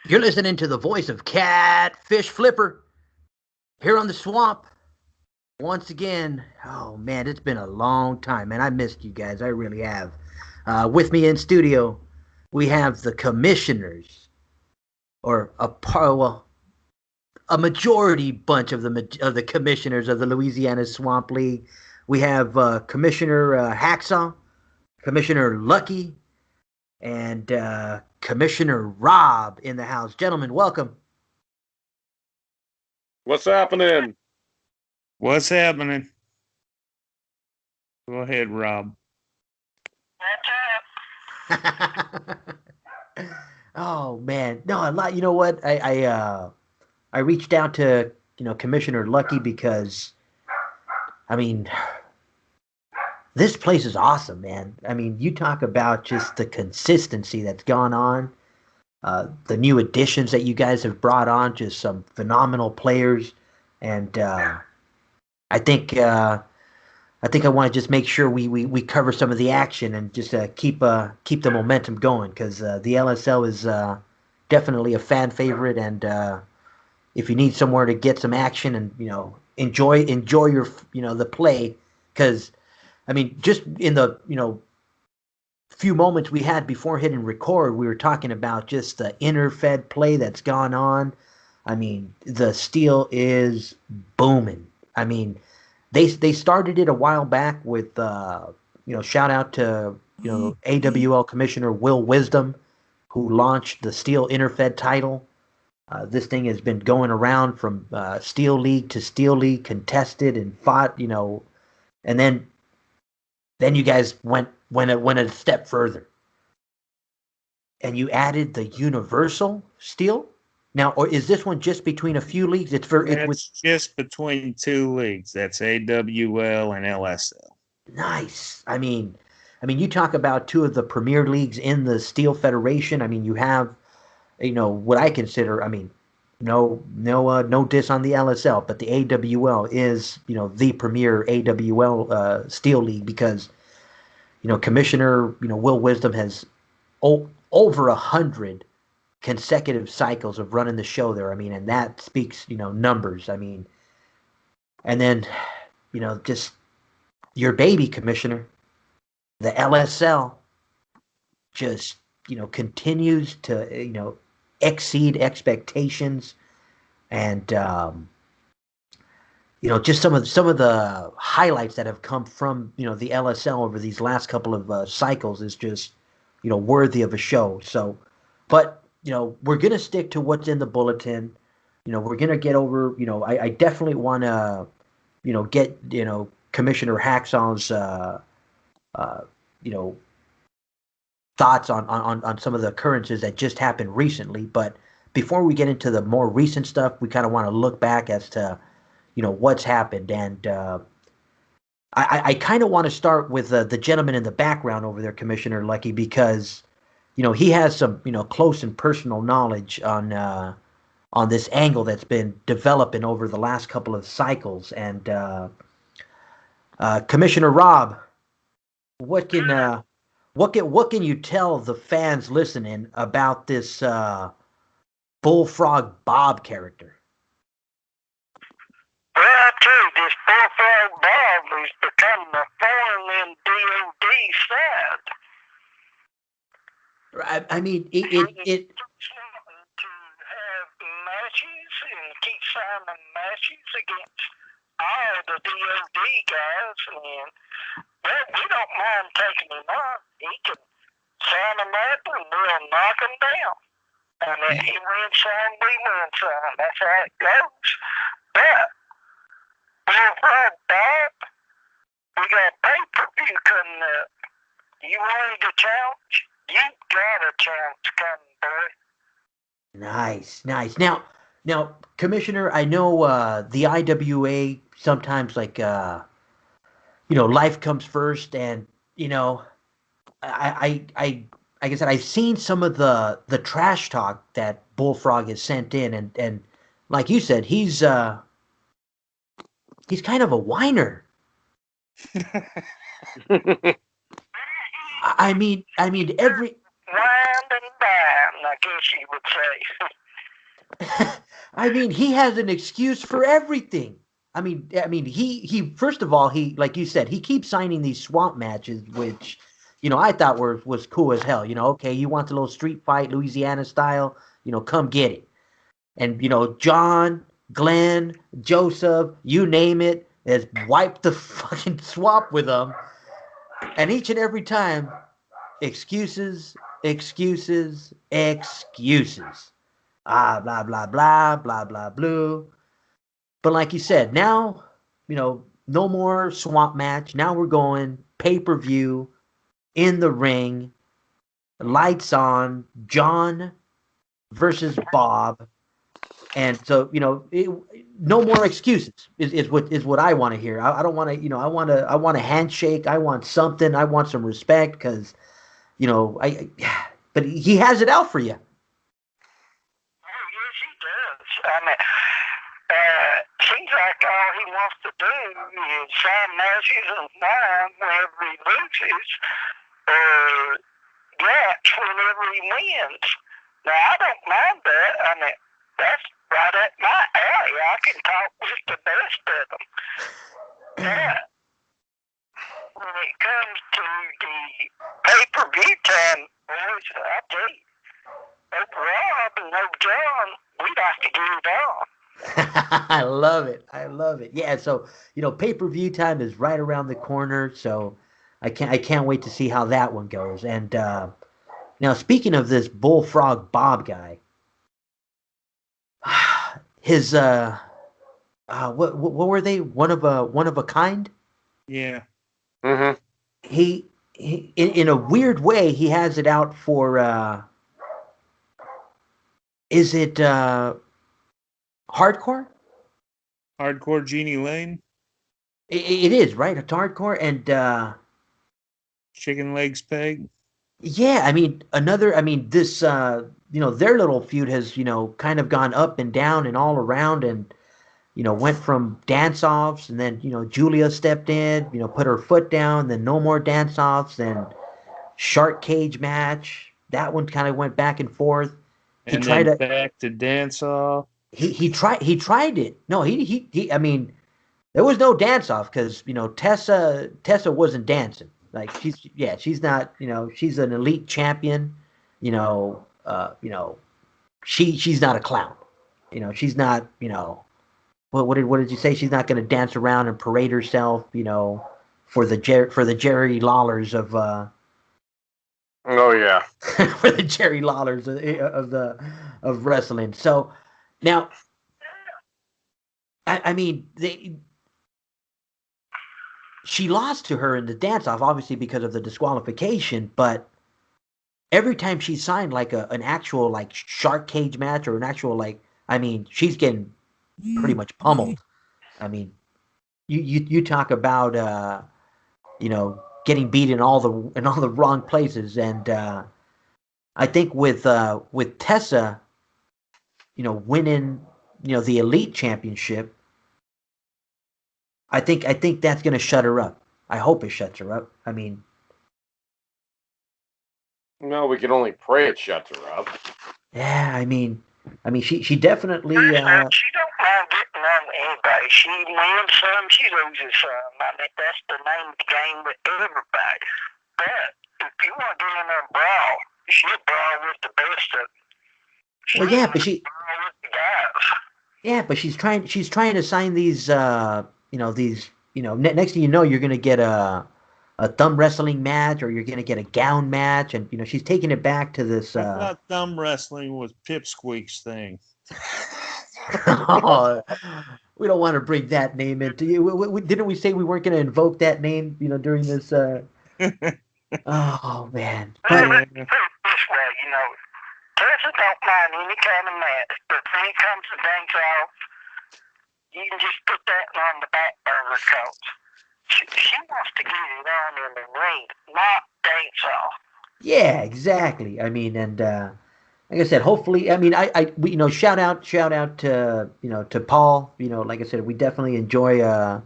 You're listening to the voice of Catfish Flipper here on the swamp. Once again, oh man, it's been a long time, man. I missed you guys. I really have. With me in studio, we have the commissioners, or a majority bunch of the commissioners of the Louisiana Swamp League. We have Commissioner Hacksaw, Commissioner Lucky, and Commissioner Rob in the house. Gentlemen, welcome. What's happening? What's happening? Go ahead, Rob. Oh man, no, a lot. You know what? I reached out to Commissioner Lucky because I mean this place is awesome, man. I mean, you talk about just the consistency that's gone on, the new additions that you guys have brought on, just some phenomenal players, and I think I think I want to just make sure we cover some of the action and just keep the momentum going because the LSL is definitely a fan favorite, and if you need somewhere to get some action and enjoy your the play, because I mean just in the few moments we had before hitting record, we were talking about just the interfed play that's gone on. I mean, the steel is booming. I mean, they started it a while back with shout out to AWL Commissioner Will Wisdom, who launched the Steel Interfed title. This thing has been going around from Steel League to Steel League, contested and fought, and then you guys went a step further, and you added the Universal Steel. Now, or is this one just between a few leagues? It's just between two leagues. That's AWL and LSL. Nice. You talk about two of the premier leagues in the Steel Federation. I mean, you have, what I consider. I mean, no diss on the LSL, but the AWL is, the premier AWL Steel League because, Commissioner, Will Wisdom has over 100 consecutive cycles of running the show there. I mean, and that speaks, numbers. I mean, and then, just your baby, Commissioner, the LSL, just continues to exceed expectations, and just some of the highlights that have come from the LSL over these last couple of cycles is just worthy of a show. So, but we're gonna stick to what's in the bulletin. We're gonna get over. I definitely want to get Commissioner Hacksaw's you know thoughts on some of the occurrences that just happened recently. But before we get into the more recent stuff, we kind of want to look back as to what's happened, and I kind of want to start with the gentleman in the background over there, Commissioner Lucky, because he has some close and personal knowledge on this angle that's been developing over the last couple of cycles. And Commissioner Rob, what can you tell the fans listening about this Bullfrog Bob character? Well, I tell you, this Bullfrog Bob is becoming a thorn in DOD side. I mean, it To have matches and keep signing matches against all the DOD guys, and well, we don't mind taking him on. He can sign them up and we'll knock him down. And he wins some, we win some. That's how it goes. But Bullfrog Bob, we got pay-per-view coming up. You wanted to challenge? You got a chance coming, boy. Nice. Now, Commissioner, I know the IWA sometimes life comes first, and I like I said, I've seen some of the trash talk that Bullfrog has sent in, and like you said, he's kind of a whiner. I mean every Wind and dime, I guess you would say. I mean, he has an excuse for everything. He first of all, he like you said, he keeps signing these swamp matches, which, I thought was cool as hell. Okay, you want a little street fight, Louisiana style, come get it. And John, Glenn, Joseph, you name it, has wiped the fucking swamp with them, and each and every time, excuses, excuses, excuses. Blah blah blah blah blah blue. But like you said, now, no more swamp match. Now we're going pay-per-view in the ring, lights on, John versus Bob. And so, no more excuses is what I want to hear. I don't want to, I want a handshake. I want something. I want some respect because, but he has it out for you. Oh, yes, he does. I mean, seems like all he wants to do is sign matches and win whenever he loses, or gats whenever he wins. Now, I don't mind that. I mean, that's right at my alley. I can talk with the best of them. But when it comes to the pay-per-view time, boys, I tell you, no Rob and no John, we like to get it on. I love it. I love it. Yeah, so pay-per-view time is right around the corner, so I can't wait to see how that one goes. And now, speaking of this Bullfrog Bob guy, his what were they? One of a kind? Yeah. Mm-hmm. He in a weird way he has it out for is it hardcore? Hardcore Jeannie Lane? It is, right? It's hardcore and Chicken Legs Peg? yeah, this their little feud has, kind of gone up and down and all around and went from dance-offs and then, Julia stepped in, put her foot down, then no more dance-offs, then shark cage match. That one kind of went back and forth. He And tried then to back to dance off. he tried it. No, he I mean, there was no dance-off because, Tessa wasn't dancing. Like she's not, she's an elite champion, she's not a clown. She's not, what did you say? She's not going to dance around and parade herself, for the Jerry Lawlers of Oh yeah. for the Jerry Lawlers of wrestling. So now, she lost to her in the dance-off, obviously because of the disqualification, but every time she signed like an actual like shark cage match or an actual she's getting pretty much pummeled. I mean, you talk about getting beat in all the wrong places, and I think with Tessa, winning the Elite Championship, I think that's going to shut her up. I hope it shuts her up. I mean, no, we can only pray it shuts her up. Yeah, I mean, she definitely. She don't mind getting on with anybody. She wins some, she loses some. I mean, that's the name of the game with everybody. But if you want to get in there and brawl, she'll brawl with the best of them. Well, yeah, but brawl with the guys. Yeah, but she's trying to sign these. Next thing you know, you're gonna get a thumb wrestling match, or you're gonna get a gown match, and she's taking it back to this. I thought thumb wrestling was Pipsqueak's thing. Oh, we don't want to bring that name into you. Didn't we say we weren't going to invoke that name? During this. Oh man. Well, let's put it this way, Tessa don't mind any kind of match, but when it comes to dance off, you can just put that on the back burner because she wants to get it on in the ring, not dance off. Yeah, exactly. I mean, and like I said, hopefully, we shout out to to Paul. Like I said, we definitely enjoy a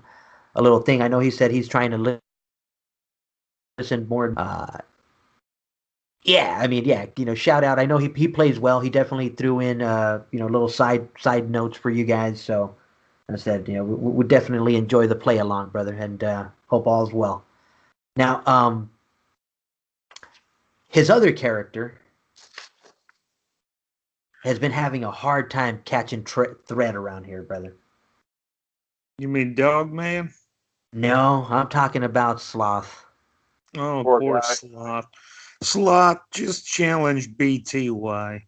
little thing. I know he said he's trying to listen more. Yeah, I mean, yeah, shout out. I know he plays well. He definitely threw in little side notes for you guys. So I said, we definitely enjoy the play along, brother, and hope all's well. Now, his other character has been having a hard time catching thread around here, brother. You mean Dog Man? No, I'm talking about Sloth. Oh, Poor poor guy. Sloth. Sloth, just challenge BTY.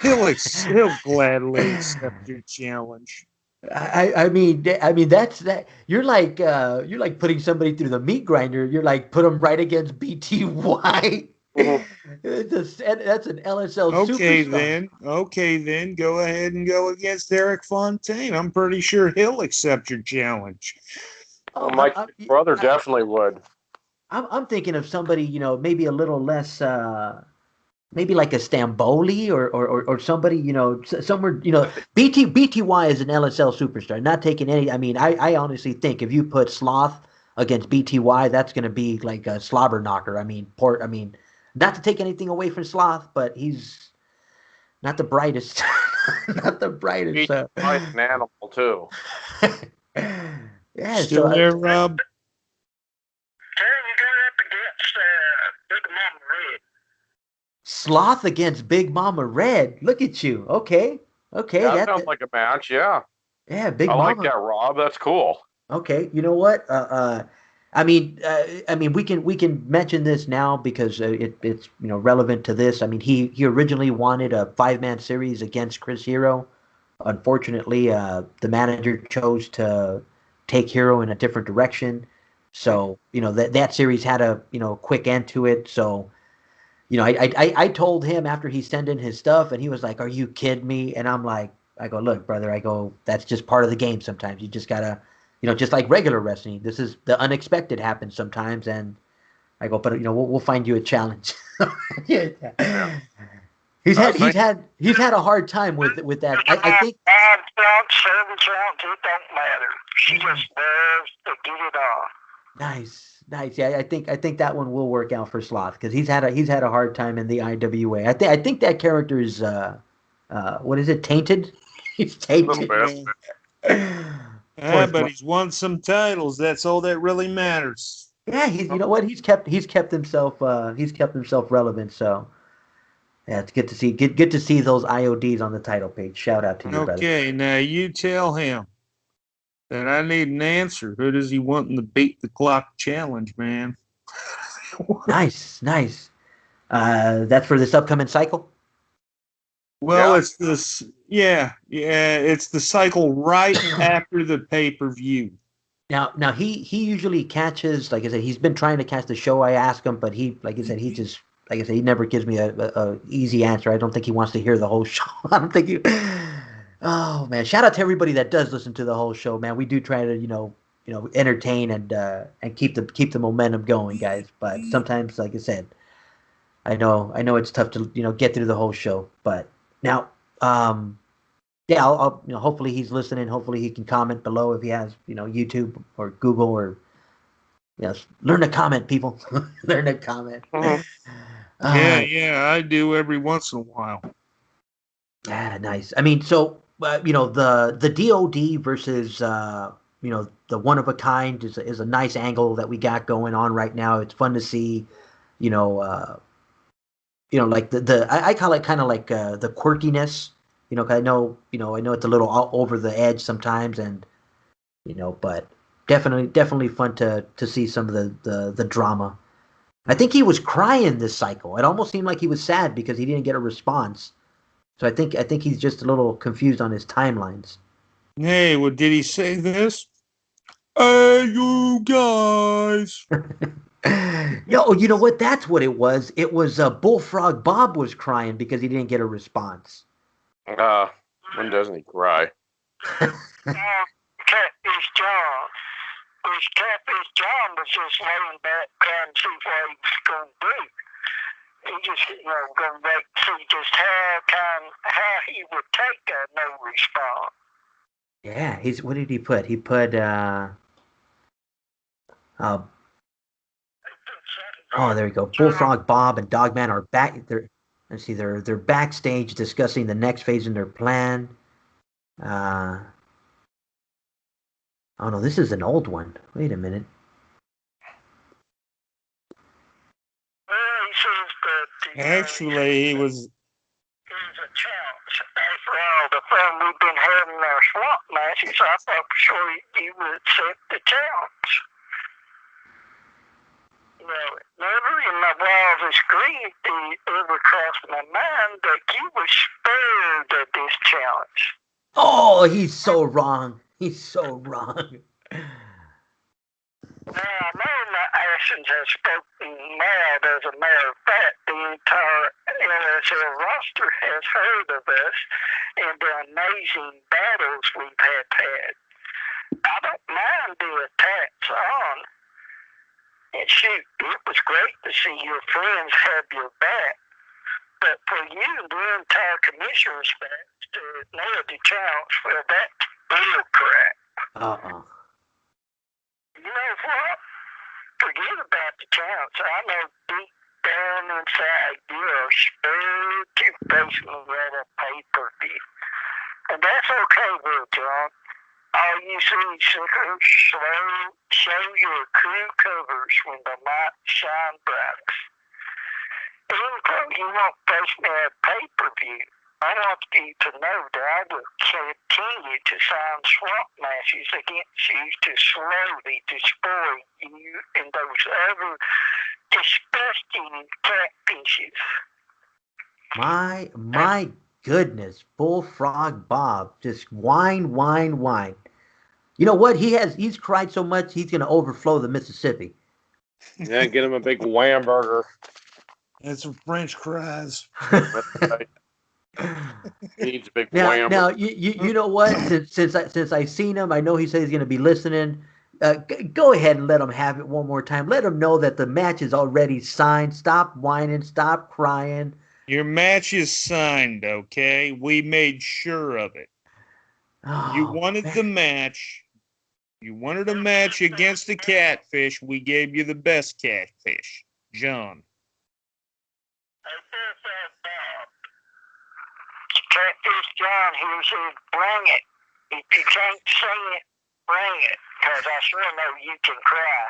He'll gladly accept your challenge. I mean that's that. You're like putting somebody through the meat grinder. You're like put them right against BTY. Mhm. That's an LSL Okay superstar. then. Okay then. Go ahead and go against Eric Fontaine. I'm pretty sure he'll accept your challenge. Oh, My brother definitely would. I'm thinking of somebody, maybe a little less, maybe like a Stamboli or somebody, somewhere, BTY is an LSL superstar. Not taking any. I mean, I honestly think if you put Sloth against BTY, that's going to be like a slobber knocker. I mean, not to take anything away from Sloth, but he's not the brightest, not the brightest. He's quite an animal too. Yeah, so Still there, Rob? Tell him go up against Big Mama Red. Sloth against Big Mama Red. Look at you. Okay. Okay. That sounds like a match. Yeah, Yeah, Big I like Mama. that, Rob. That's cool. Okay. You know what? I mean, we can mention this now because it's relevant to this. I mean, he originally wanted a 5-man series against Chris Hero. Unfortunately, the manager chose to take Hero in a different direction. So that series had a quick end to it. So I told him after he sent in his stuff, and he was like, "Are you kidding me?" And I'm like, I go, "Look, brother, I go, that's just part of the game. Sometimes you just gotta, just like regular wrestling. This is the unexpected happens sometimes." And I go, "But we'll find you a challenge." Yeah. Yeah. He's had a hard time with that. I think. 5 counts, 7 counts, it don't matter. She just loves to get it on. Nice, nice. Yeah, I think that one will work out for Sloth because he's had a hard time in the IWA. I think that character is what is it? Tainted. He's A little tainted. bit. But he's won some titles. That's all that really matters. Yeah, he's you know what he's kept himself relevant. So yeah, it's good to see good to see those IODs on the title page. Shout out to you, brother. Okay, now you tell him that I need an answer. Who does he want in the beat the clock challenge, man? Nice, nice. That's for this upcoming cycle. Well, Yeah. it's this. Yeah, it's the cycle right after the pay-per-view. Now he usually catches, like I said, he's been trying to catch the show. I ask him, but like I said, he never gives me a easy answer. I don't think he wants to hear the whole show. I don't think he. Oh man, shout out to everybody that does listen to the whole show, man. We do try to entertain and keep the momentum going, guys. But sometimes, like I said, I know it's tough to get through the whole show. But now, yeah, I'll hopefully he's listening. Hopefully he can comment below if he has YouTube or Google or learn to comment, people. Learn to comment. Mhm. Yeah, I do every once in a while. Nice. I mean, so the DOD versus the one of a kind is a nice angle that we got going on right now. It's fun to see, you know, like I call it kind of like the quirkiness. 'Cause I know it's a little over the edge sometimes, and but definitely fun to see some of the drama. I think he was crying this cycle. It almost seemed like he was sad because he didn't get a response. So I think he's just a little confused on his timelines. Hey, well, did he say this? Hey, you guys. Yo, you know what? That's what it was. It was Bullfrog Bob was crying because he didn't get a response. When doesn't he cry? Catfish John. Which Catfish John was just laying back trying to see what he was going to do. He just, going back to see just how he would take a no response. Yeah, what did he put? He put Oh, there you go. Bullfrog Bob and Dogman are back. Let's see. They're backstage discussing the next phase in their plan. Oh no, this is an old one. Wait a minute. Well, he says that Actually, he was. It's a challenge. After all the fun we've been having in our swamp matches, I thought for sure he would accept the challenge. You know, never in my wildest dreams did it ever cross my mind that you were spared of this challenge. Oh, he's so wrong. He's so wrong. Now, I know my actions have spoken loud. As a matter of fact, the entire LSL roster has heard of us and the amazing battles we've had. I don't mind the attacks on. And shoot, it was great to see your friends have your back. But for you, the entire commissioner's back to nail the challenge, well, that's bull crap. You know what? Forget about the challenge. I know deep down inside you are scared to face me at a pay-per-view. And that's okay, Will John. All you see suckers show your crew covers when the light shine brightest. Even though you won't face me at pay-per-view, I want you to know that I will continue to sign swamp matches against you to slowly destroy you and those other disgusting catfishes. My goodness, Bullfrog Bob, just whine. You know what? He's cried so much he's gonna overflow the Mississippi. Yeah, get him a big wham burger. And some French fries. He needs a big Now, wham. now you know what? Since I seen him, I know he said he's gonna be listening. Go ahead and let him have it one more time. Let him know that the match is already signed. Stop whining. Stop crying. Your match is signed, okay? We made sure of it. Oh, You wanted the match. You wanted a match against the catfish. We gave you the best catfish, John. Catfish John here says, bring it. If you can't sing it, bring it. Because I sure know you can cry.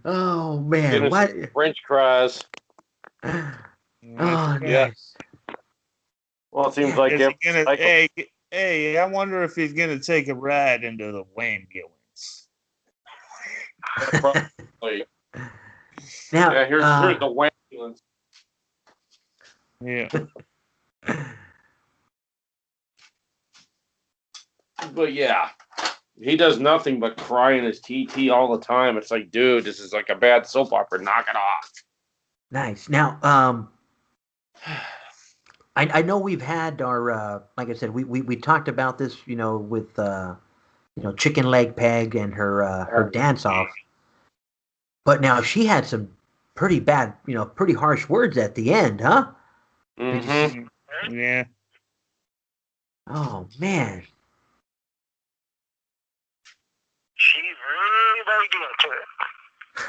Oh Get man, him what? some French fries. Oh, Yeah. nice. Well, it seems like Is he if gonna, hey, I wonder if he's gonna take a ride into the ambulance. probably, Now, yeah, here's the ambulance. Yeah. But yeah, he does nothing but cry in his TT all the time. It's like, dude, this is like a bad soap opera. Knock it off. nice. Now, I know we've had our like I said, we talked about this, you know, with Chicken Leg Peg and her dance off. But now she had some pretty bad, pretty harsh words at the end, huh? Mm-hmm. Yeah. Oh man. She's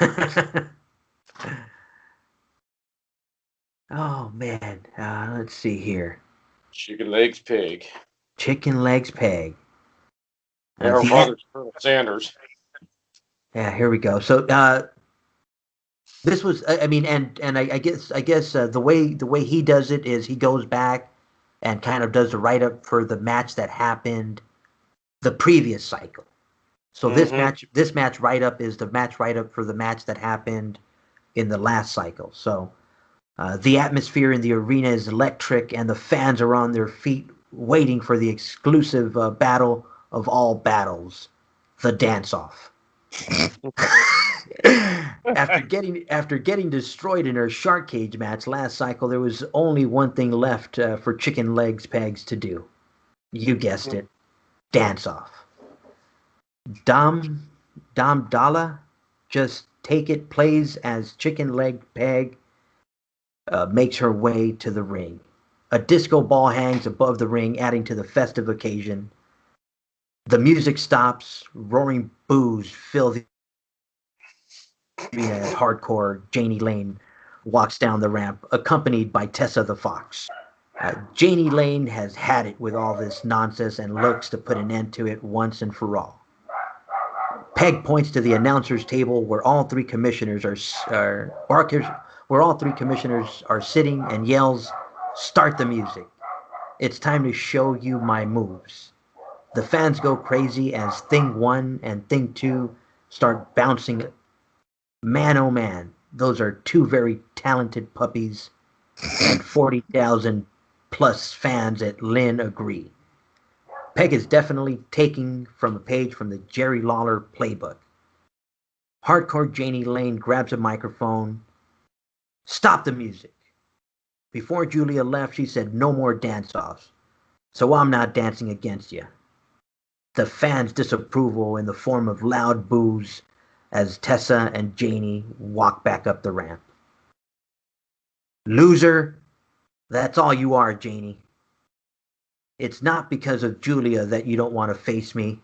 really into it. Oh man. Let's see here. Chicken legs pig. Chicken Legs Peg. And her father's Colonel Sanders. Yeah, here we go. So this was, I mean, and I guess the way he does it is he goes back and kind of does the write up for the match that happened the previous cycle. So this match write up is the match write up for the match that happened in the last cycle. So the atmosphere in the arena is electric, and the fans are on their feet waiting for the exclusive battle of all battles, the dance-off. After getting destroyed in her shark cage match last cycle, there was only one thing left for Chicken Legs Pegs to do. You guessed it, dance-off. Dom Dalla, just take it, plays as Chicken Leg Peg makes her way to the ring. A disco ball hangs above the ring, adding to the festive occasion. The music stops. Roaring boos fill the as hardcore Janie Lane walks down the ramp, accompanied by Tessa the Fox. Janie Lane has had it with all this nonsense and looks to put an end to it once and for all. Peg points to the announcer's table where all three commissioners are sitting and yells, "Start the music. It's time to show you my moves." The fans go crazy as Thing 1 and Thing 2 start bouncing. Man, oh man, those are two very talented puppies, and 40,000 plus fans at Lynn agree. Peg is definitely taking from a page from the Jerry Lawler playbook. Hardcore Janie Lane grabs a microphone. "Stop the music." Before Julia left, she said no more dance-offs, so I'm not dancing against you. The fans' disapproval in the form of loud boos as Tessa and Janie walk back up the ramp. "Loser, that's all you are, Janie. It's not because of Julia that you don't want to face me.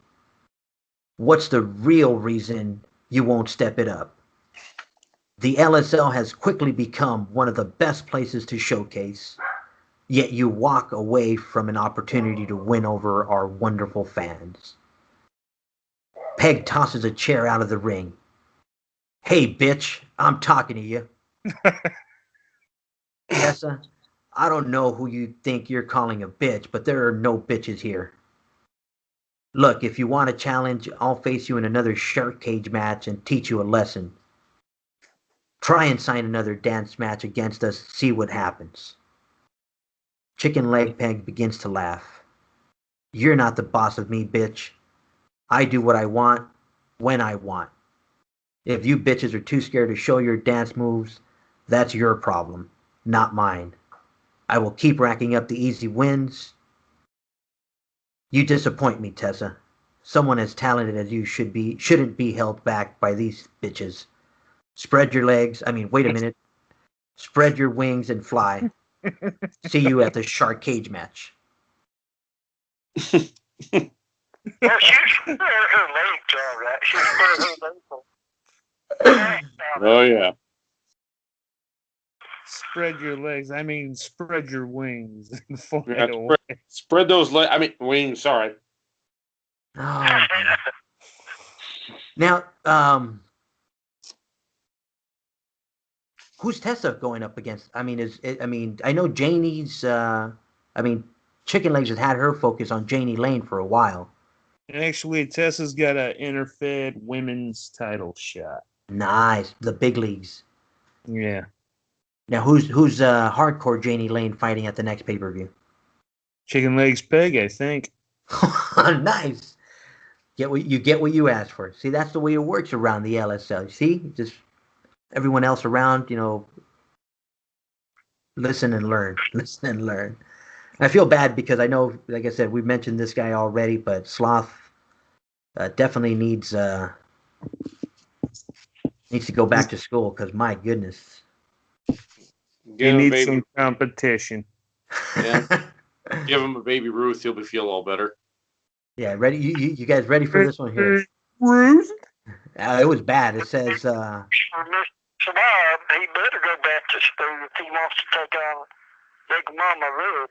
What's the real reason you won't step it up? The LSL has quickly become one of the best places to showcase, yet you walk away from an opportunity to win over our wonderful fans." Peg tosses a chair out of the ring. "Hey, bitch, I'm talking to you." Tessa, I don't know who you think you're calling a bitch, but there are no bitches here. Look, if you want a challenge, I'll face you in another shark cage match and teach you a lesson. Try and sign another dance match against us, see what happens. Chicken Leg Peg begins to laugh. "You're not the boss of me, bitch. I do what I want, when I want. If you bitches are too scared to show your dance moves, that's your problem, not mine. I will keep racking up the easy wins. You disappoint me, Tessa. Someone as talented as you shouldn't be held back by these bitches. Spread your legs. Wait a minute. Spread your wings and fly. See you at the shark cage match." Well, she spread her legs all right. She spread her legs. Oh yeah. Spread your legs. Spread your wings and fly Yeah, away. spread those wings. Sorry. Oh, now, who's Tessa going up against? I know Janie's. Chicken Legs has had her focus on Janie Lane for a while. And actually, Tessa's got an interfed women's title shot. Nice, the big leagues. Yeah. Now, who's hardcore Janie Lane fighting at the next pay-per-view? Chicken Legs Peg, I think. Nice. Get what you asked for. See, that's the way it works around the LSL. See, just everyone else around, listen and learn. Listen and learn. I feel bad because I know, like I said, we mentioned this guy already, but Sloth definitely needs to go back to school because my goodness. He needs some competition. Yeah. Give him a Baby Ruth, he'll feel all better. Yeah, ready? You guys ready for this one here? Ruth? It was bad. It says. For Mr. Bob, he better go back to school if he wants to take on Big Mama Red.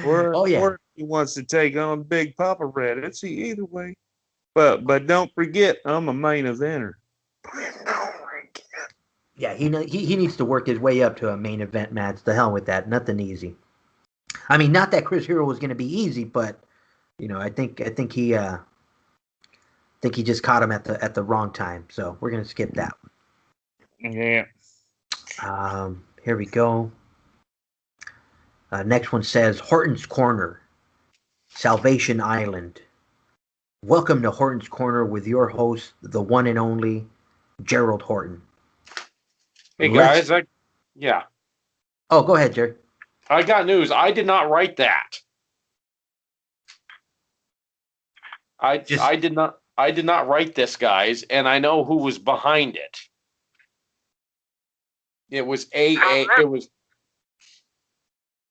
Oh yeah. Or he wants to take on Big Papa Red. It's either way. But don't forget, I'm a main eventer. Yeah, he needs to work his way up to a main event match. The hell with that. Nothing easy. Not that Chris Hero was going to be easy, but I think he just caught him at the wrong time. So we're going to skip that one. Yeah. Here we go. Next one says Horton's Corner, Salvation Island. Welcome to Horton's Corner with your host, the one and only Gerald Horton. Hey guys, yeah. Oh, go ahead, Jerry. I got news. I did not write that. I did not write this, guys, and I know who was behind it. It was AA.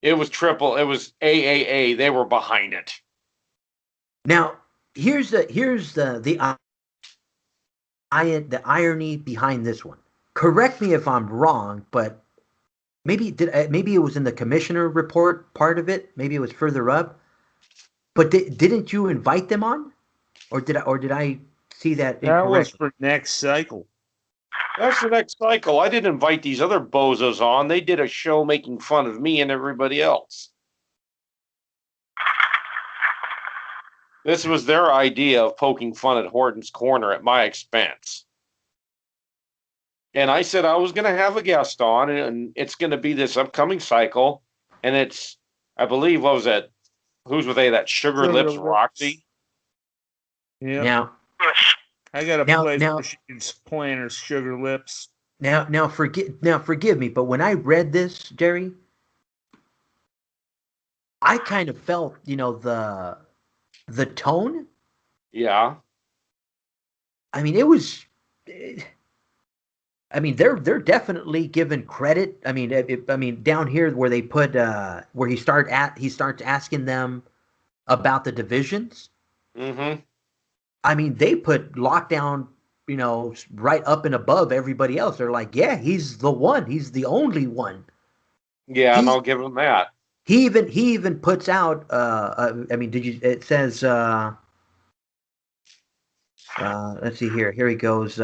It was triple. It was AAA. They were behind it. Now, here's the the irony behind this one. Correct me if I'm wrong, but maybe it was in the commissioner report part of it. Maybe it was further up. But didn't you invite them on, or did I see that That was incorrectly? for next cycle. That's the next cycle. I didn't invite these other bozos on. They did a show making fun of me and everybody else. This was their idea of poking fun at Horton's Corner at my expense. And I said I was going to have a guest on, and it's going to be this upcoming cycle. And it's, I believe, what was that? Who's with they? That Sugar Lips Roxy. Yeah. Now, Yes. I got a Now- place now- where she can plant her sugar lips. now, forgive me, but when I read this, Jerry, I kind of felt, the tone. Yeah. I mean, it was. I mean, they're definitely given credit. I mean, down here where they put where he starts asking them about the divisions. Mm-hmm. I mean, they put Lockdown, right up and above everybody else. They're like, yeah, he's the one. He's the only one. Yeah, and He- I'll give them that. He even puts out. I mean, It says. Let's see here. Here he goes.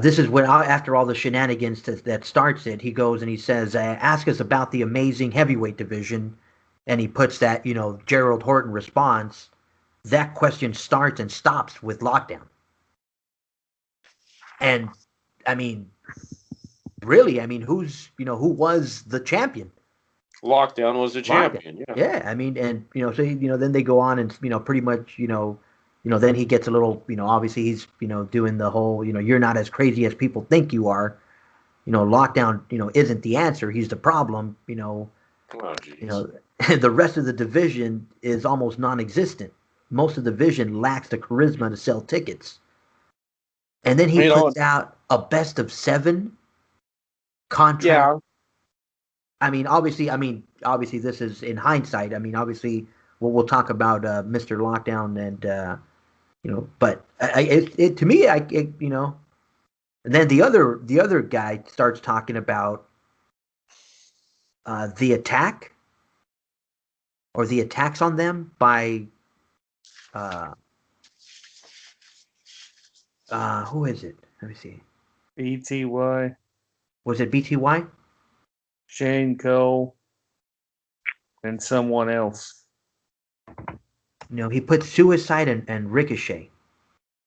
This is when after all the shenanigans that starts it, he goes and he says, "Ask us about the amazing heavyweight division," and he puts that Gerald Horton response. That question starts and stops with Lockdown, and I mean, really, I mean, who was the champion? Lockdown was the champion. Yeah. Yeah, I mean, and so then they go on and pretty much then he gets a little obviously he's doing the whole you're not as crazy as people think you are. Lockdown isn't the answer. He's the problem. Oh, geez. The rest of the division is almost non-existent. Most of the division lacks the charisma to sell tickets. And then he puts out a best of 7 contract. Yeah. I mean, obviously, this is in hindsight. I mean, obviously, we'll talk about Mr. Lockdown and but to me, and then the other guy starts talking about the attack or the attacks on them by who is it? Let me see. BTY, Was it BTY? Shane Cole, and someone else. He put Suicide and Ricochet.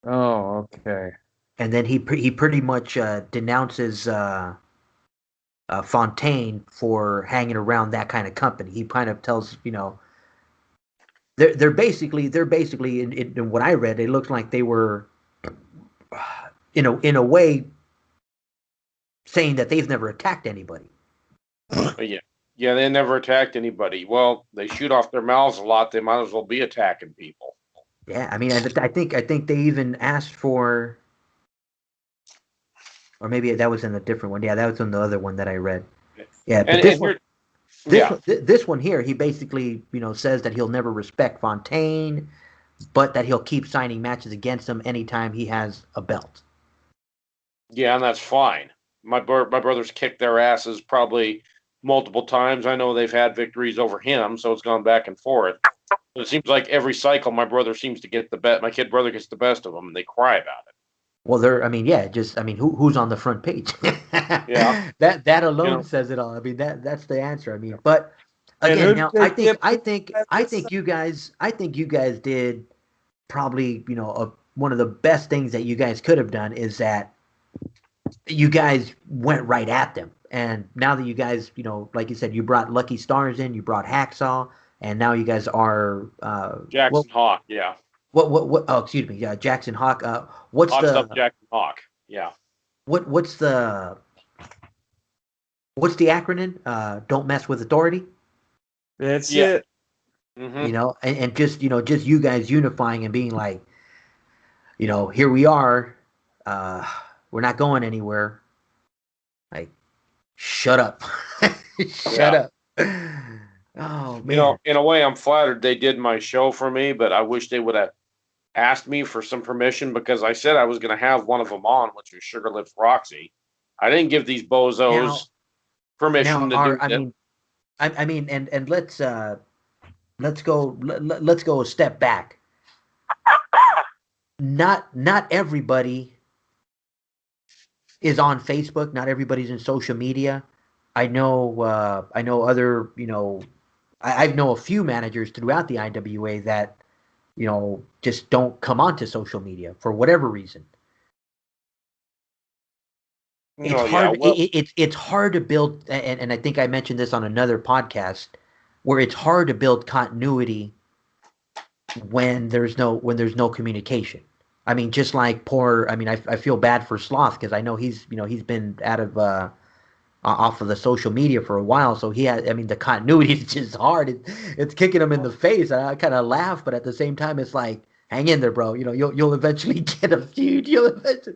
Oh, okay. And then he pretty much denounces Fontaine for hanging around that kind of company. He kind of tells they're basically in what I read, it looks like they were in a way saying that they've never attacked anybody. Yeah, they never attacked anybody. Well, they shoot off their mouths a lot. They might as well be attacking people. Yeah, I mean, I think they even asked for, or maybe that was in a different one. Yeah, that was in the other one that I read. Yeah, but this one here, he basically says that he'll never respect Fontaine, but that he'll keep signing matches against him anytime he has a belt. Yeah, and that's fine. My brothers kicked their asses probably multiple times. I know they've had victories over him, so it's gone back and forth. But it seems like every cycle, my brother seems to get the best. My kid brother gets the best of them, and they cry about it. Well, who's on the front page? Yeah, that alone says it all. I mean, that's the answer. I mean, but again, now I think you guys did probably one of the best things that you guys could have done is that you guys went right at them. And now that you guys, like you said, you brought Lucky Stars in, you brought Hacksaw, and now you guys are Jackson Hawk. Yeah. What? Oh, excuse me. Yeah, Jackson Hawk. What's Hot the Stuff Jackson Hawk? Yeah. What's the acronym? Don't mess with authority. That's Yeah. it. Mm-hmm. And just just you guys unifying and being like, here we are. We're not going anywhere. Like, shut up. Shut up. Oh man. In a way, I'm flattered they did my show for me, but I wish they would have asked me for some permission because I said I was going to have one of them on, which was Sugar Lips Roxy. I didn't give these bozos permission to do that. I mean, and let's go let's go a step back. Not everybody is on Facebook. Not everybody's in social media. I know other, I know a few managers throughout the IWA that, just don't come onto social media for whatever reason. It's hard. It's hard to build, and I think I mentioned this on another podcast, where it's hard to build continuity when there's no communication. I mean, just like I feel bad for Sloth because I know he's been out of off of the social media for a while, so the continuity is just hard. It's kicking him in the face. I kind of laugh, but at the same time, it's like, hang in there, bro. You'll eventually get a feud. You'll eventually,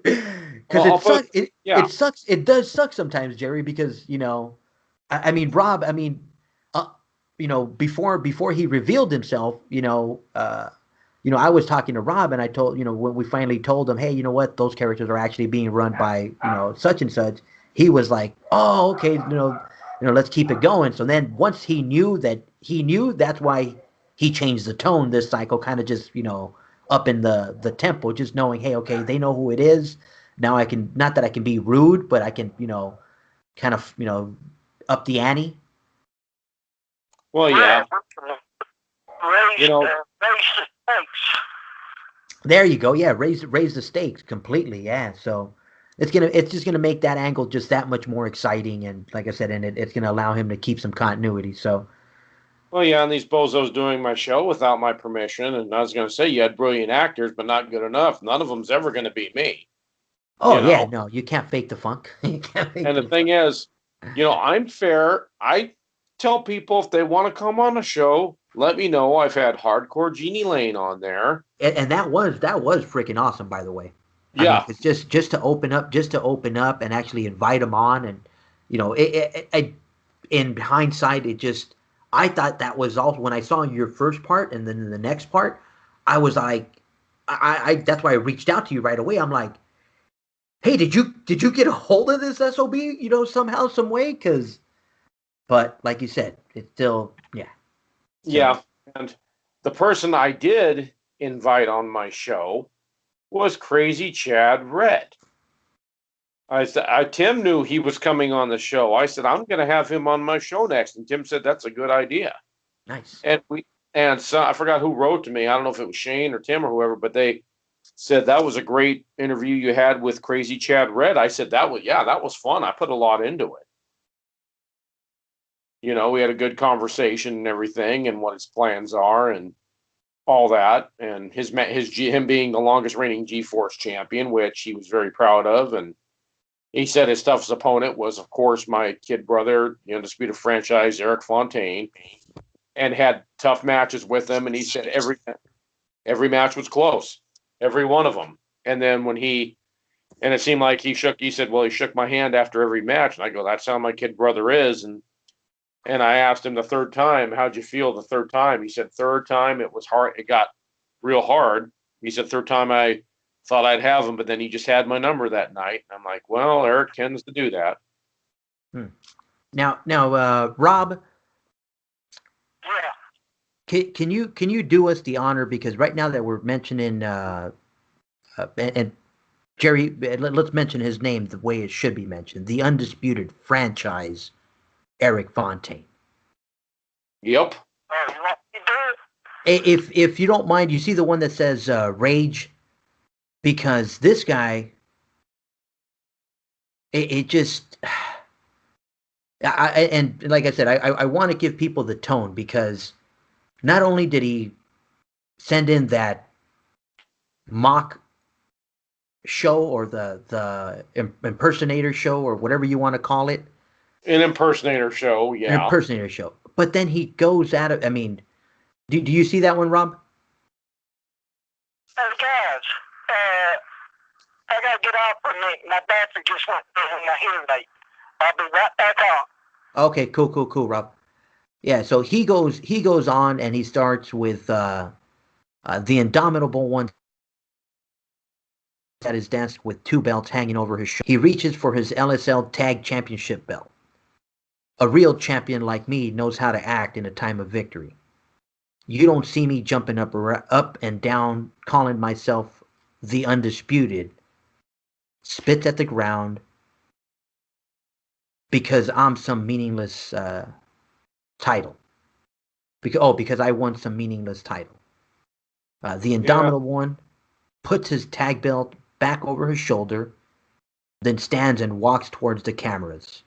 because it sucks. It does suck sometimes, Jerry, because Rob. Before he revealed himself, I was talking to Rob, and I told, when we finally told him, hey, you know what, those characters are actually being run by, such and such. He was like, oh, okay, let's keep it going. So then once he knew, that's why he changed the tone this cycle, kind of just, up in the tempo, just knowing, hey, okay, they know who it is. Now I can, not that I can be rude, but I can, kind of, up the ante. Well, yeah. Raise the stakes. There you go. Yeah, raise the stakes completely. Yeah, so it's just gonna make that angle just that much more exciting, and like I said, and it's gonna allow him to keep some continuity. So. Well, yeah, and these bozos doing my show without my permission, and I was gonna say you had brilliant actors, but not good enough. None of them's ever gonna beat me. Oh yeah, no, you can't fake the funk. And the thing is, I'm fair. I tell people if they want to come on the show, let me know. I've had Hardcore Jeannie Lane on there, and that was freaking awesome, by the way. Yeah, it's just to open up, and actually invite them on, and in hindsight, I thought that was also when I saw your first part, and then the next part, I was like, I that's why I reached out to you right away. I'm like, hey, did you get a hold of this SOB, somehow, some way? But like you said, it's still, yeah. Yeah, and the person I did invite on my show was Crazy Chad Red. Tim knew he was coming on the show. I said, I'm going to have him on my show next. And Tim said, that's a good idea. Nice. And so I forgot who wrote to me. I don't know if it was Shane or Tim or whoever, but they said that was a great interview you had with Crazy Chad Red. I said, that was fun. I put a lot into it. We had a good conversation and everything, and what his plans are and all that, and him being the longest reigning G-Force champion, which he was very proud of. And he said his toughest opponent was, of course, my kid brother, the Undisputed Franchise, Eric Fontaine, and had tough matches with him. And he said every match was close, every one of them. And then and it seemed like he said, well, he shook my hand after every match. And I go, that's how my kid brother is. And I asked him the third time, how'd you feel the third time? He said, third time, it was hard. It got real hard. He said, third time I thought I'd have him, but then he just had my number that night. I'm like, well, Eric tends to do that. Now, Rob. Yeah. Can you do us the honor, because right now that we're mentioning, and Jerry, let's mention his name the way it should be mentioned, the Undisputed Franchise, Eric Fontaine. Yep. Oh, you want me to do it? If you don't mind, you see the one that says Rage, because this guy, it just, and like I said, I want to give people the tone, because not only did he send in that mock show, or the impersonator show, or whatever you want to call it. An impersonator show, yeah. An impersonator show. But then he goes at it. I mean, do you see that one, Rob? Guys, I got to get off for a minute. My battery just went in my hearing aid. I'll be right back on. Okay, cool, Rob. Yeah, so he goes on, and he starts with the Indomitable One at his desk with 2 belts hanging over his shoulder. He reaches for his LSL Tag Championship belt. A real champion like me knows how to act in a time of victory. You don't see me jumping up and down, calling myself the Undisputed, spits at the ground because I'm some meaningless title. Because I won some meaningless title. The Indomitable One puts his tag belt back over his shoulder, then stands and walks towards the cameras.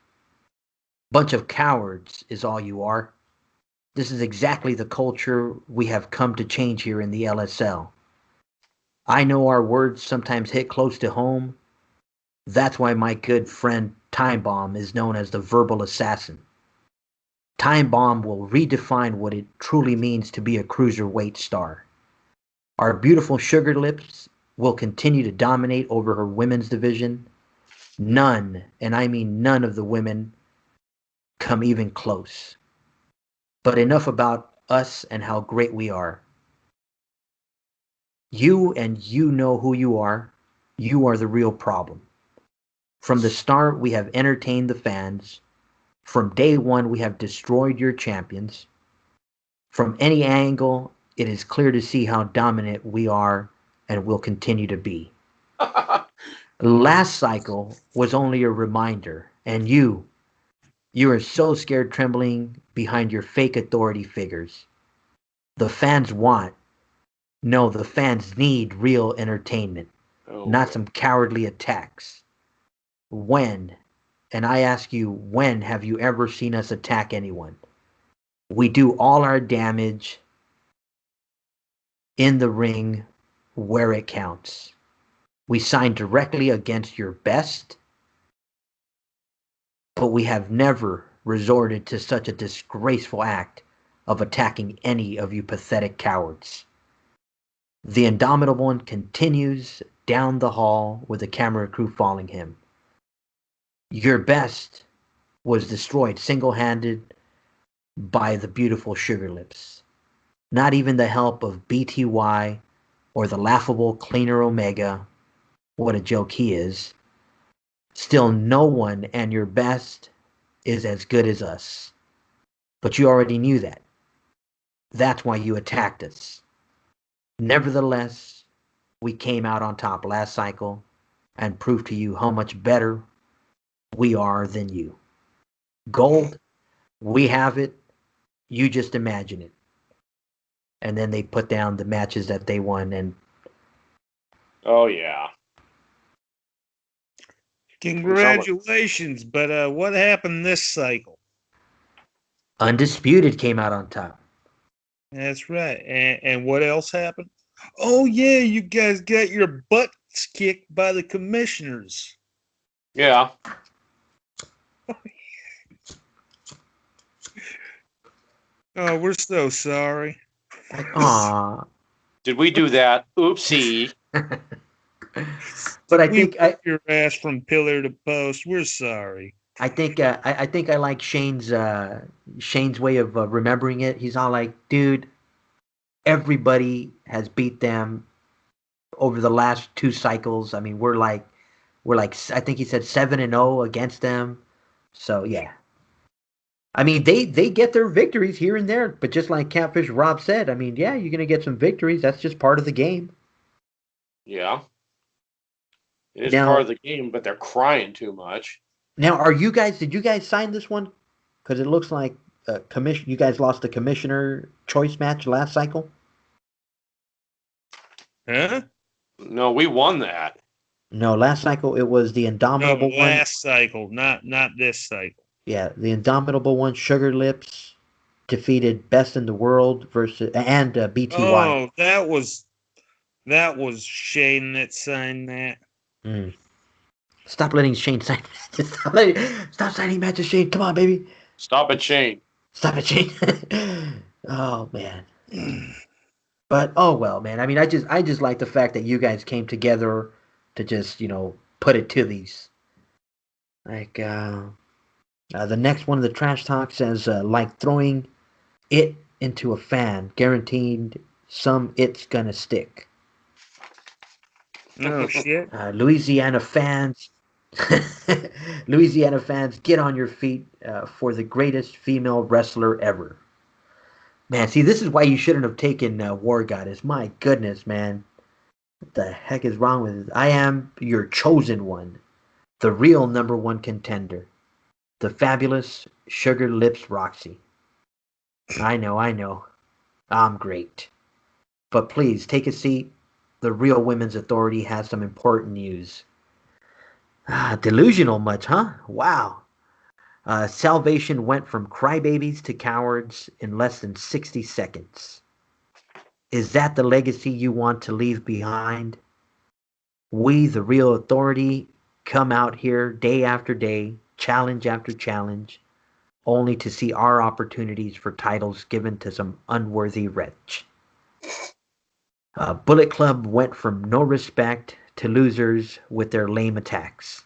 Bunch of cowards is all you are. This is exactly the culture we have come to change here in the LSL. I know our words sometimes hit close to home. That's why my good friend Time Bomb is known as the verbal assassin. Time Bomb will redefine what it truly means to be a cruiserweight star. Our beautiful Sugar Lips will continue to dominate over her women's division. None, and I mean none of the women, come even close. But enough about us and how great we are. You know who you are. You are the real problem. From the start, we have entertained the fans. From day one, we have destroyed your champions. From any angle, it is clear to see how dominant we are and will continue to be. Last cycle was only a reminder, and you are so scared trembling behind your fake authority figures. The fans the fans need real entertainment, not some cowardly attacks. When, and I ask you, when have you ever seen us attack anyone? We do all our damage in the ring where it counts. We sign directly against your best, but we have never resorted to such a disgraceful act of attacking any of you pathetic cowards. The Indomitable One continues down the hall with the camera crew following him. Your best was destroyed single-handed by the beautiful Sugar Lips. Not even the help of BTY or the laughable Cleaner Omega. What a joke he is. Still, no one and your best is as good as us. But you already knew that. That's why you attacked us. Nevertheless, we came out on top last cycle and proved to you how much better we are than you. Gold, we have it. You just imagine it. And then they put down the matches that they won. And oh, yeah. Congratulations, but what happened this cycle? Undisputed came out on top. That's right. And what else happened? Oh, yeah, you guys got your butts kicked by the commissioners. Yeah. Oh, we're so sorry. Aww. Did we do that? Oopsie. But I think your ass from pillar to post. We're sorry. I think I like Shane's way of remembering it. He's all like, dude, everybody has beat them over the last 2 cycles. I mean, we're like I think he said 7-0 against them. So yeah. I mean, they get their victories here and there, but just like Catfish Rob said, I mean, yeah, you're gonna get some victories. That's just part of the game. Yeah. It is part of the game, but they're crying too much. Now, did you guys sign this one? Because it looks like you guys lost the commissioner choice match last cycle. Huh? No, we won that. No, last cycle it was the Indomitable One. Last cycle, not this cycle. Yeah, the Indomitable One, Sugar Lips, defeated Best in the World and BTY. Oh, that was Shane that signed that. Mm. Stop letting Shane sign. Stop signing matches, Shane. Come on, baby. Stop it, Shane. Stop it, Shane. Oh man. But oh well, man. I mean, I just like the fact that you guys came together to just put it to these. Like the next one of the trash talk says like throwing it into a fan, guaranteed some it's gonna stick. Oh shit. Louisiana fans, Louisiana fans, get on your feet for the greatest female wrestler ever. Man, see, this is why you shouldn't have taken War Goddess. My goodness, man. What the heck is wrong with it? I am your chosen one, the real number one contender, the fabulous Sugar Lips Roxy. I know. I'm great. But please, take a seat. The Real Women's Authority has some important news. Delusional much, huh? Wow. Salvation went from crybabies to cowards in less than 60 seconds. Is that the legacy you want to leave behind? We, the Real Authority, come out here day after day, challenge after challenge, only to see our opportunities for titles given to some unworthy wretch. Bullet Club went from no respect to losers with their lame attacks.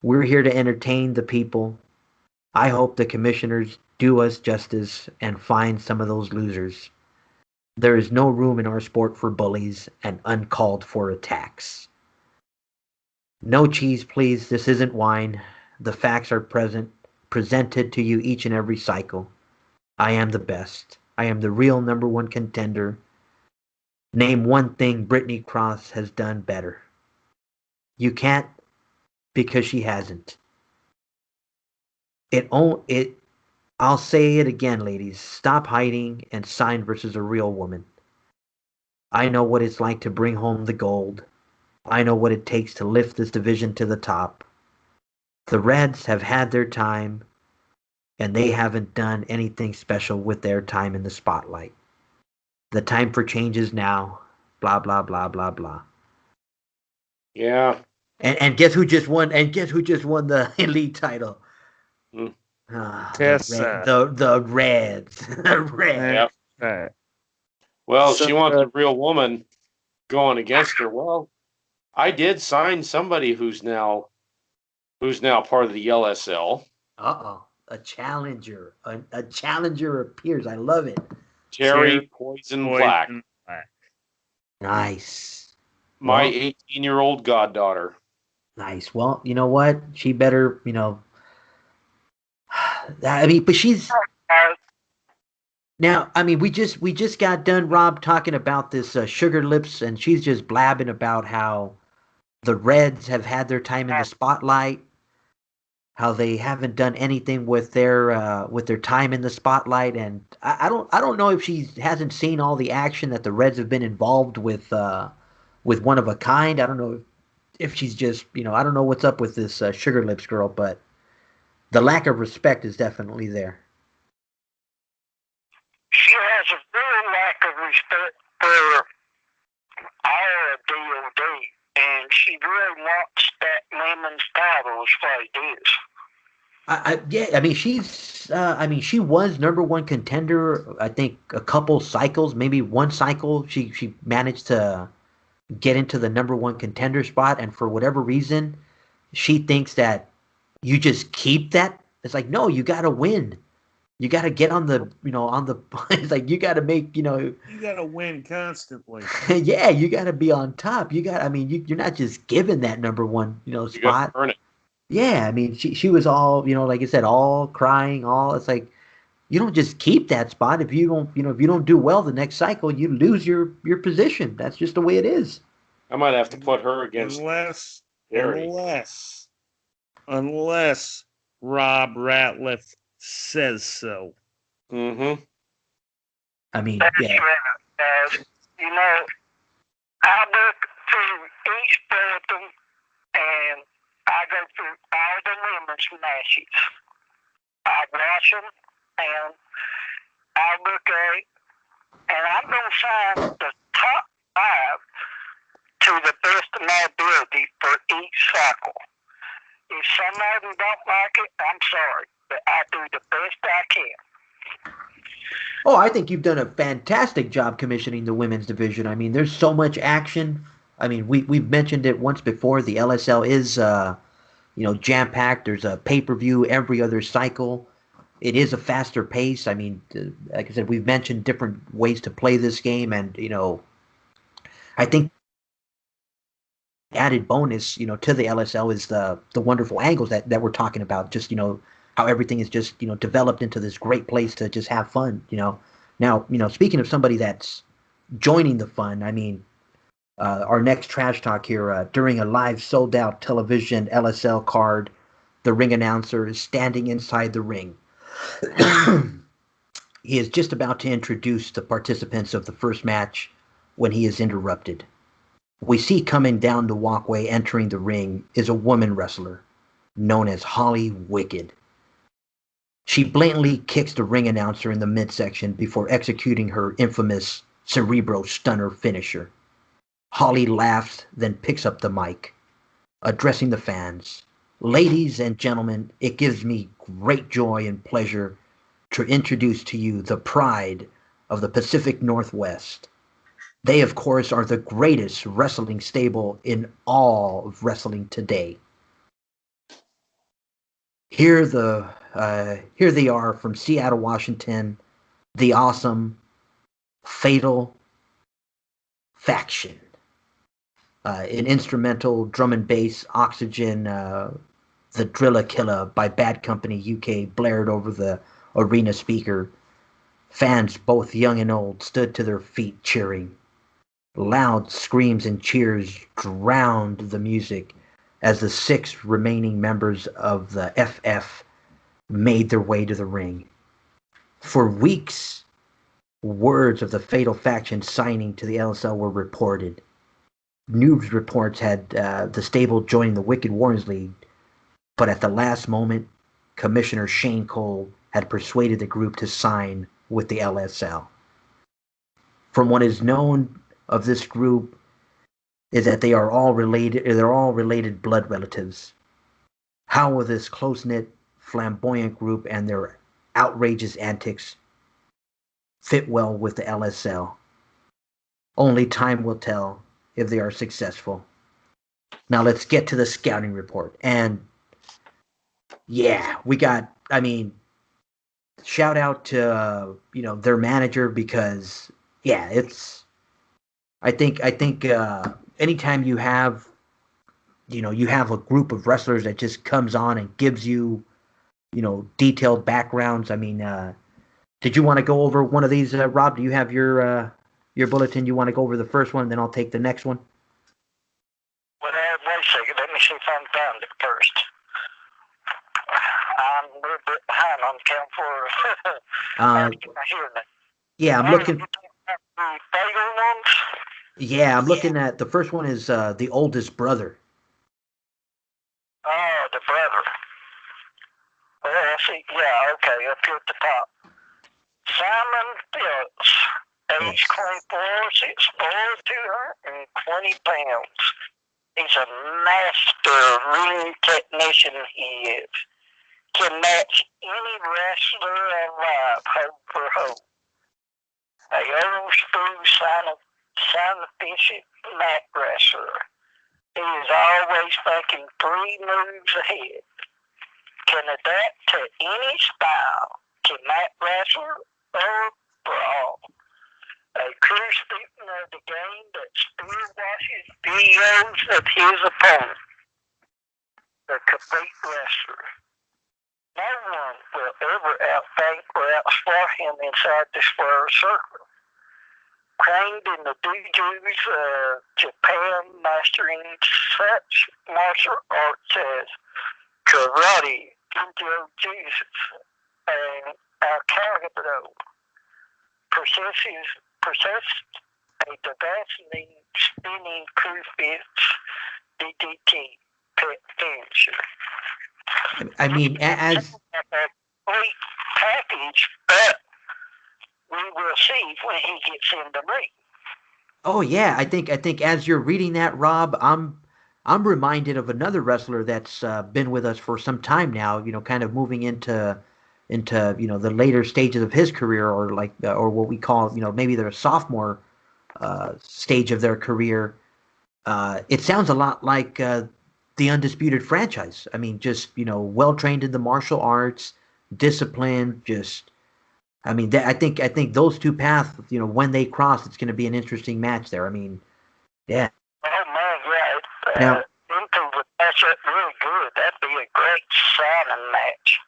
We're here to entertain the people. I hope the commissioners do us justice and find some of those losers. There is no room in our sport for bullies and uncalled for attacks. No cheese, please. This isn't wine. The facts are presented to you each and every cycle. I am the best. I am the real number one contender. Name one thing Brittany Cross has done better. You can't because she hasn't. I'll say it again, ladies. Stop hiding and sign versus a real woman. I know what it's like to bring home the gold. I know what it takes to lift this division to the top. The Reds have had their time, and they haven't done anything special with their time in the spotlight. The time for change is now. Blah, blah, blah, blah, blah. Yeah. And guess who just won? And guess who just won the elite title? Mm. Tessa. The Reds. The Reds. Yep. Well, So, she wants a real woman going against her. Well, I did sign somebody who's now part of the LSL. A challenger. A challenger appears. I love it. Terry Poison Black. Nice. My Well, 18-year-old goddaughter. Nice. Well, you know what? She better, I mean, but she's now. I mean, we just got done, Rob, talking about this Sugar Lips, and she's just blabbing about how the Reds have had their time in the spotlight, how they haven't done anything with their time in the spotlight, and I don't know if she hasn't seen all the action that the Reds have been involved with One of a Kind. I don't know if she's just I don't know what's up with this Sugar Lips girl, but the lack of respect is definitely there. She has a real lack of respect for our DOD, and she really wants that women's title is what it is. I mean, she was number one contender. I think a couple cycles, maybe one cycle, she managed to get into the number one contender spot, and for whatever reason, she thinks that you just keep that. It's like, no, you got to win. You got to get on the, it's like you got to make, You got to win constantly. yeah, you got to be on top. You're not just given that number one, You spot. got to earn it. Yeah, I mean, she was all, like I said, all crying, it's like, you don't just keep that spot. If you don't do well the next cycle, you lose your position. That's just the way it is. I might have to put her against Terry. Unless Rob Ratliff says so. Mm-hmm. I mean, That's yeah. right. I look through each bulletin, and I go through all the women's matches. I watch them, and I look at it, and I'm going to find the top 5 to the best of my ability for each cycle. If some of them don't like it, I'm sorry, but I do the best I can. Oh, I think you've done a fantastic job commissioning the women's division. I mean, there's so much action. I mean, we've mentioned it once before. The LSL is, jam-packed. There's a pay-per-view every other cycle. It is a faster pace. I mean, like I said, we've mentioned different ways to play this game, and I think added bonus, to the LSL is the wonderful angles that we're talking about. Just, how everything is just, developed into this great place to just have fun. Now, speaking of somebody that's joining the fun, I mean, our next trash talk here, during a live sold out television LSL card, the ring announcer is standing inside the ring. He is just about to introduce the participants of the first match when he is interrupted. We see coming down the walkway entering the ring is a woman wrestler known as Holly Wicked. She blatantly kicks the ring announcer in the midsection before executing her infamous Cerebro Stunner finisher. Holly laughs, then picks up the mic, addressing the fans. Ladies and gentlemen, it gives me great joy and pleasure to introduce to you the pride of the Pacific Northwest. They, of course, are the greatest wrestling stable in all of wrestling today. Here they are from Seattle, Washington, the awesome Fatal Faction. An instrumental drum and bass, Oxygen, the Drilla Killer by Bad Company UK blared over the arena speaker. Fans, both young and old, stood to their feet cheering. Loud screams and cheers drowned the music as the 6 remaining members of the FF made their way to the ring. For weeks, words of the Fatal Faction signing to the LSL were reported. News reports had the stable joining the Wicked Warriors League, but at the last moment, Commissioner Shane Cole had persuaded the group to sign with the LSL. From what is known of this group is that they're all related blood relatives. How will this close-knit, flamboyant group and their outrageous antics fit well with the LSL? Only time will tell if they are successful. Now let's get to the scouting report. And yeah, we got, shout out to, their manager, because yeah, I think anytime you have a group of wrestlers that just comes on and gives you, detailed backgrounds. Did you want to go over one of these, Rob? Do you have your bulletin? You want to go over the first one, then I'll take the next one? Well, wait a second. Let me see if I can find it first. I'm a little bit behind on the count for Yeah, I'm looking. Fatal ones? Yeah, I'm looking at the first one is the oldest brother. Oh, the brother. Well, I see. Yeah, okay, up here at the top. Simon Phillips, age 24, 6'4", 220 pounds. He's a master ring technician, he is. Can match any wrestler alive, hope for hope. A old school scientific mat wrestler. He is always thinking 3 moves ahead. Can adapt to any style. Can mat wrestler or brawl. A true student of the game that still watches videos of his opponent. A complete wrestler. No one will ever outthink or outsmart him inside the square circle. Trained in the dojos of Japan, mastering such martial arts as karate, jiu-jitsu, and aikido. Possessed a devastating spinning crucifix DDT finisher. As a great package, but we will see when he gets in the ring. Oh yeah, I think as you're reading that, Rob, I'm reminded of another wrestler that's been with us for some time now. Kind of moving into the later stages of his career, or or what we call maybe their sophomore stage of their career. It sounds a lot like the Undisputed Franchise. Just well trained in the martial arts, discipline. I think those two paths, when they cross, it's going to be an interesting match there. Yeah. Oh man, yeah, Now, them two would match up really good. That'd be a great signing match.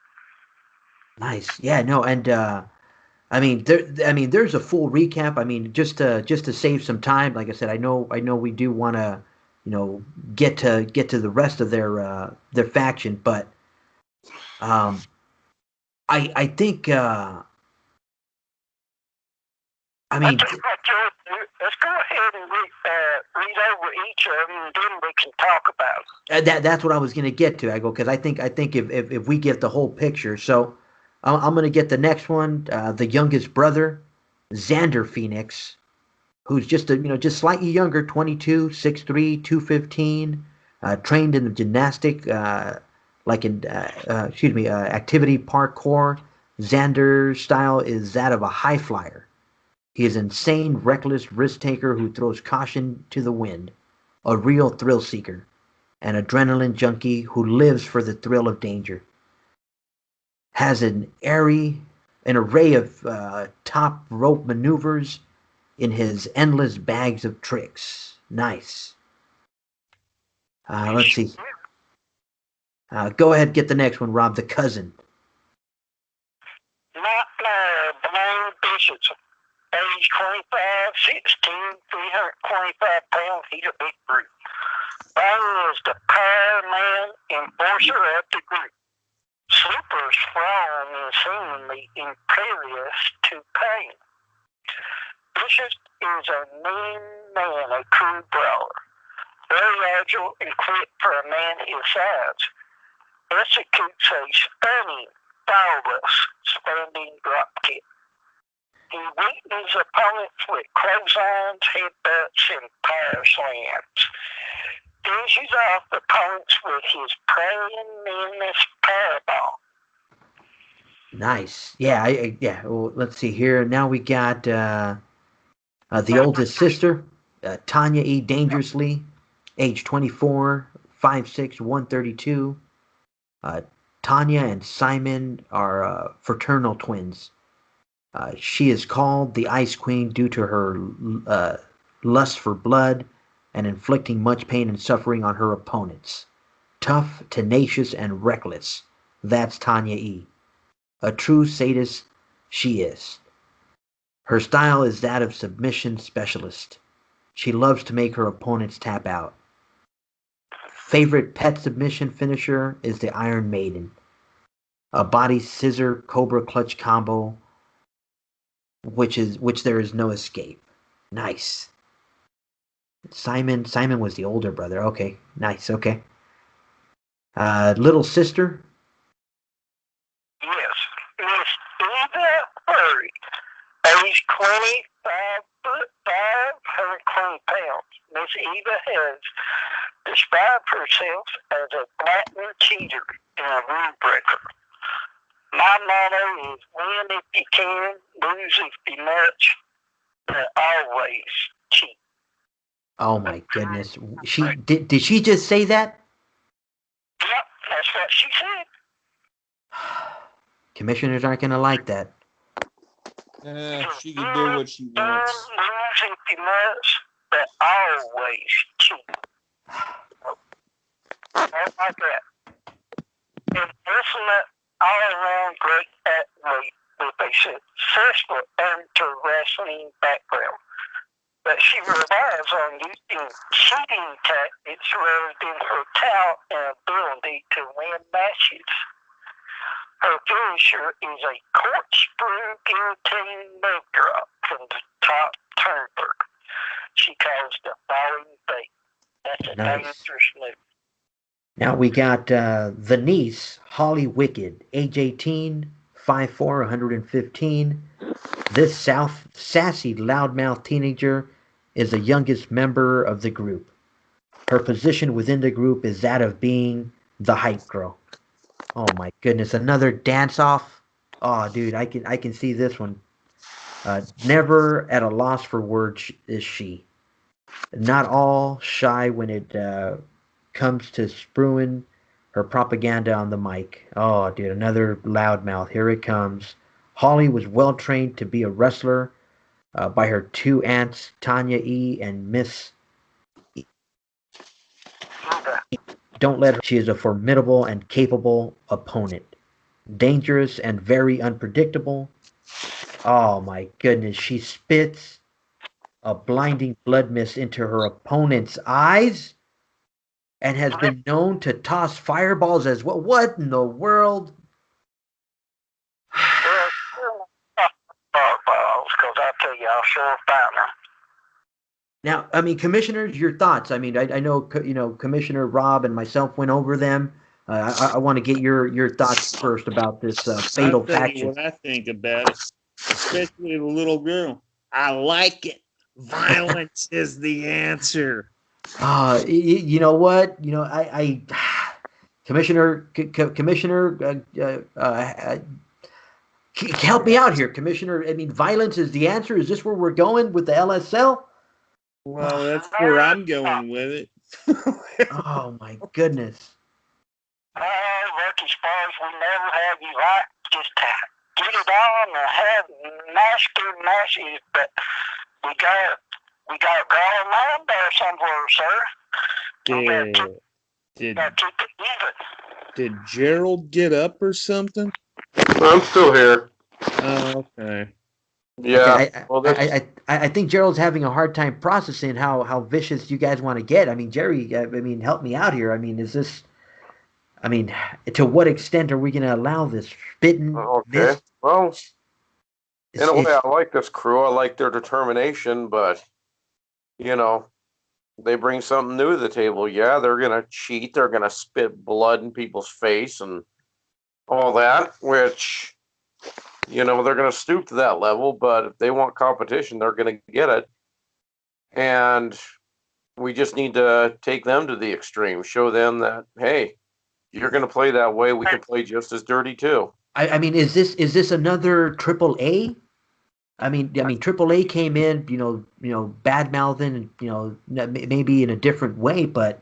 nice. Yeah, no, and there's a full recap. I mean, just to save some time, like I said, I know we do want to, get to the rest of their faction, but um, I think I I mean, tell you what, George, let's go ahead and read over each of them, and then we can talk about it. that's what I was gonna get to. I go because I think if we get the whole picture, so I'm gonna get the next one, the youngest brother, Xander Phoenix, who's just slightly younger, 22, 6'3", 215, trained in the gymnastic, like in activity parkour. Xander's style is that of a high flyer. He is an insane, reckless risk taker who throws caution to the wind, a real thrill seeker, an adrenaline junkie who lives for the thrill of danger. Has an array of top rope maneuvers in his endless bags of tricks. Nice. Let's see. Go ahead, get the next one, Rob. The cousin. Blaine Bishops, age 25, 6'2", 325 pounds. He's a big brute. Blaine is the power man, enforcer of the group. Super strong and seemingly imperious to pain. Bishop is a mean man, a true brawler. Very agile and quick for a man his size. Executes a stunning, flawless, standing drop kick. He weakens opponents with clotheslines, headbutts, and power slams. Finishes off opponents with his praying menace powerbomb. Nice. Yeah. Well, let's see here. Now we got the oldest sister, Tanya E. Dangerously, age 24, 5'6", 132. Tanya and Simon are fraternal twins. She is called the Ice Queen due to her lust for blood and inflicting much pain and suffering on her opponents. Tough, tenacious, and reckless. That's Tanya E. A true sadist she is. Her style is that of submission specialist. She loves to make her opponents tap out. Favorite pet submission finisher is the Iron Maiden. A body scissor cobra clutch combo, which there is no escape. Nice. Simon was the older brother. Okay, nice. Okay. Little sister. Yes, Miss Eva Furry, age 25 foot 520 pounds. Miss Eva has described herself as a platinum cheater and a rule breaker. My motto is win if you can, lose if you much, but always cheat. Oh my goodness. Did she just say that? Yep, that's what she said. Commissioners aren't gonna like that. She can do what she wants. Lose if you much, but always cheat. That's like that. And listen, all around great athlete with a successful amateur wrestling background. But she relies on using cheating tactics rather than her talent and ability to win matches. Her finisher is a corkscrew guillotine leg drop from the top turnbuckle. She calls the falling fate. That's a dangerous move. Now we got the niece, Holly Wicked, age 18, 5'4", 115. This sassy, loudmouth teenager is the youngest member of the group. Her position within the group is that of being the hype girl. Oh my goodness, another dance off. Oh, dude, I can see this one. Never at a loss for words is she. Not all shy when it comes to spewing her propaganda on the mic. Oh, dude, another loudmouth. Here it comes. Holly was well trained to be a wrestler by her two aunts, Tanya E. and Miss Don't let her. She is a formidable and capable opponent. Dangerous and very unpredictable. Oh my goodness. She spits a blinding blood mist into her opponent's eyes and has been known to toss fireballs as well. What in the world? Because I tell you, I'll sure find them. Now, I mean, commissioners, your thoughts. I mean, I know, Commissioner Rob and myself went over them. I want to get your thoughts first about this fatal I'll tell you faction. what I think about it, especially the little girl. I like it. Violence is the answer. You know what? I Commissioner, help me out here, Commissioner. I mean, violence is the answer. Is this where we're going with the LSL? Well, that's where I'm going with it. Oh my goodness. Look, as far as we never have you right, just get it on and have matches, but we got a man there somewhere, sir. Did Keep it even. did Gerald get up or something? I'm still here. Oh, okay. Yeah. Okay, well, I think Gerald's having a hard time processing how vicious you guys want to get. I mean, Jerry, I mean, help me out here. I mean, to what extent are we going to allow this spitting? Okay. Well, in a way, I like this crew. I like their determination, but they bring something new to the table. Yeah, they're going to cheat. They're going to spit blood in people's face and all that, which, they're going to stoop to that level. But if they want competition, they're going to get it. And we just need to take them to the extreme, show them that, hey, you're going to play that way. We can play just as dirty too. I mean, is this another AAA? I mean, AAA came in, bad mouthing, maybe in a different way, but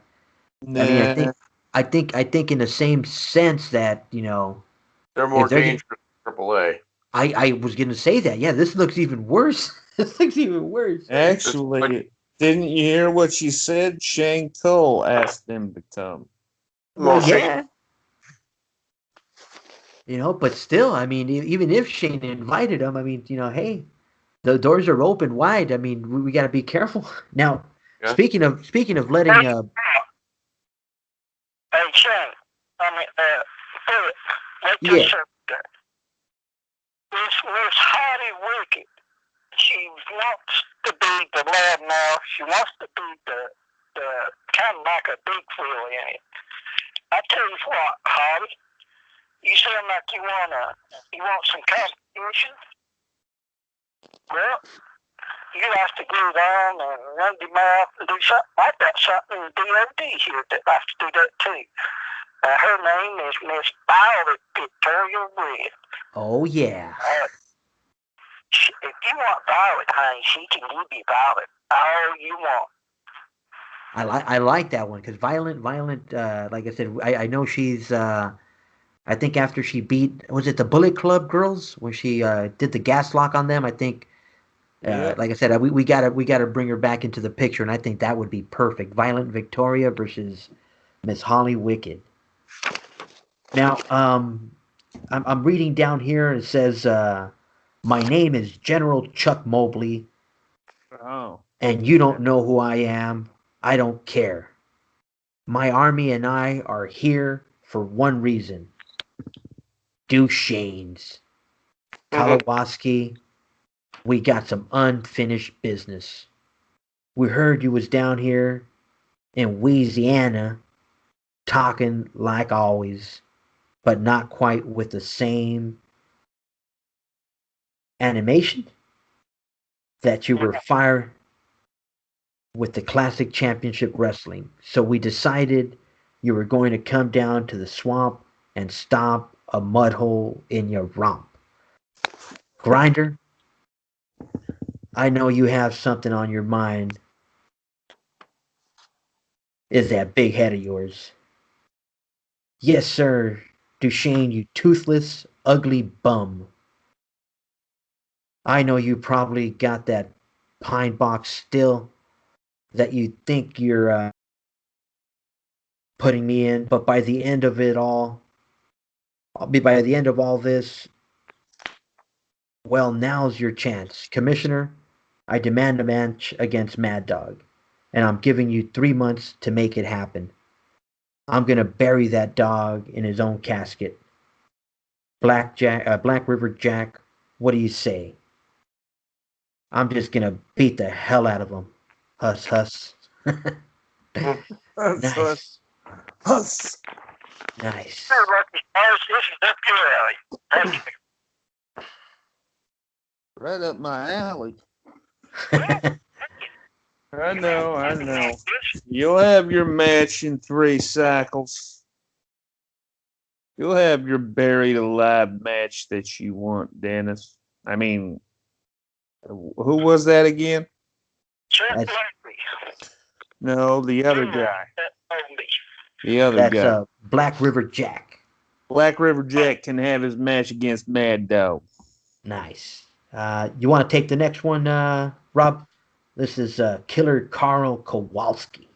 Nah. I think in the same sense that they're more dangerous than AAA. I was going to say that. Yeah, this looks even worse. This looks even worse. Actually, didn't you hear what she said? Shane Cole asked them to come. Well, yeah. But still, I mean, even if Shane invited him, I mean, hey, the doors are open wide. I mean, we got to be careful. Now, speaking of letting Hey, Shane, Philip, This Miss Hattie Wicked, she wants to be the loudmouth. She wants to be the kind of like a big wheel in it. I tell you what, Holly, you sound like you want some competition. Well, you have to go down and run your mouth and do something. I've got something in DOD here that has to do that too. Her name is Miss Violet Victoria Red. Oh, yeah. If you want Violet, honey, she can give you Violet all you want. I like that one because Violent. Like I said, I know she's. I think after she beat, was it the Bullet Club girls when she did the gas lock on them? I think. Like I said, we gotta bring her back into the picture, and I think that would be perfect. Violent Victoria versus Miss Holly Wicked. Now, I'm reading down here, and it says, "My name is General Chuck Mobley, and you don't know who I am. I don't care. My army and I are here for one reason. Duchesne's. Kalawaski, we got some unfinished business. We heard you was down here in Louisiana talking like always, but not quite with the same animation that you were fired with the Classic Championship Wrestling. So we decided you were going to come down to the swamp and stomp a mud hole in your rump. Grinder, I know you have something on your mind. Is that big head of yours? Yes, sir, Duchesne, you toothless, ugly bum. I know you probably got that pine box still that you think you're putting me in. But by the end of it all, by the end of all this, well, now's your chance. Commissioner, I demand a match against Mad Dog, and I'm giving you 3 months to make it happen. I'm gonna bury that dog in his own casket. Black River Jack, what do you say? I'm just gonna beat the hell out of him. Huss, huss. Nice, Huss. nice. Hey, Lucky Stars, this is up your alley. Thank you. Right up my alley. Well, I know. You'll have your match in 3 cycles. You'll have your buried alive match that you want, Dennis. I mean, who was that again? Chuck That's- Murphy. No, the other guy. Only. The other That's guy. Black River Jack. Black River Jack can have his match against Mad Dog. Nice. You want to take the next one, Rob? This is Killer Carl Kowalski.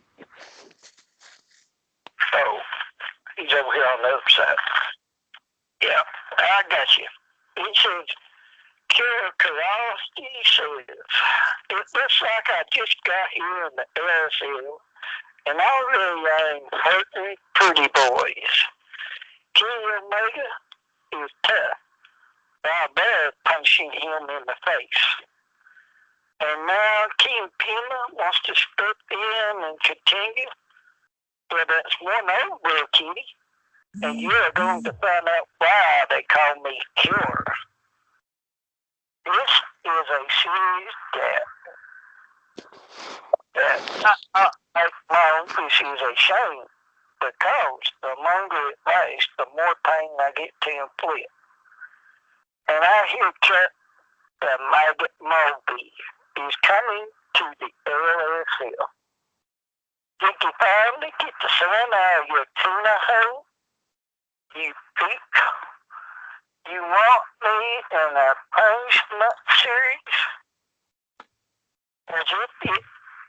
Oh, he's over here on the other side. Yeah, I got you. It says, Killer Kowalski says, it looks like I just got here in the LSL, and I really ain't hurting pretty boys. Kenny Omega is tough. I better punching him in the face. And now King Pima wants to step in and continue. Well, that's one over, Kitty. And you're going to find out why they call me Killer. This is a serious gap. This is a shame because the longer it lasts, the more pain I get to inflict. And I hear Chuck the Maggot Moby is coming to the LSL. Did you finally get the sun out of your tuna hole? You peak. You want me in a punishment series? As if it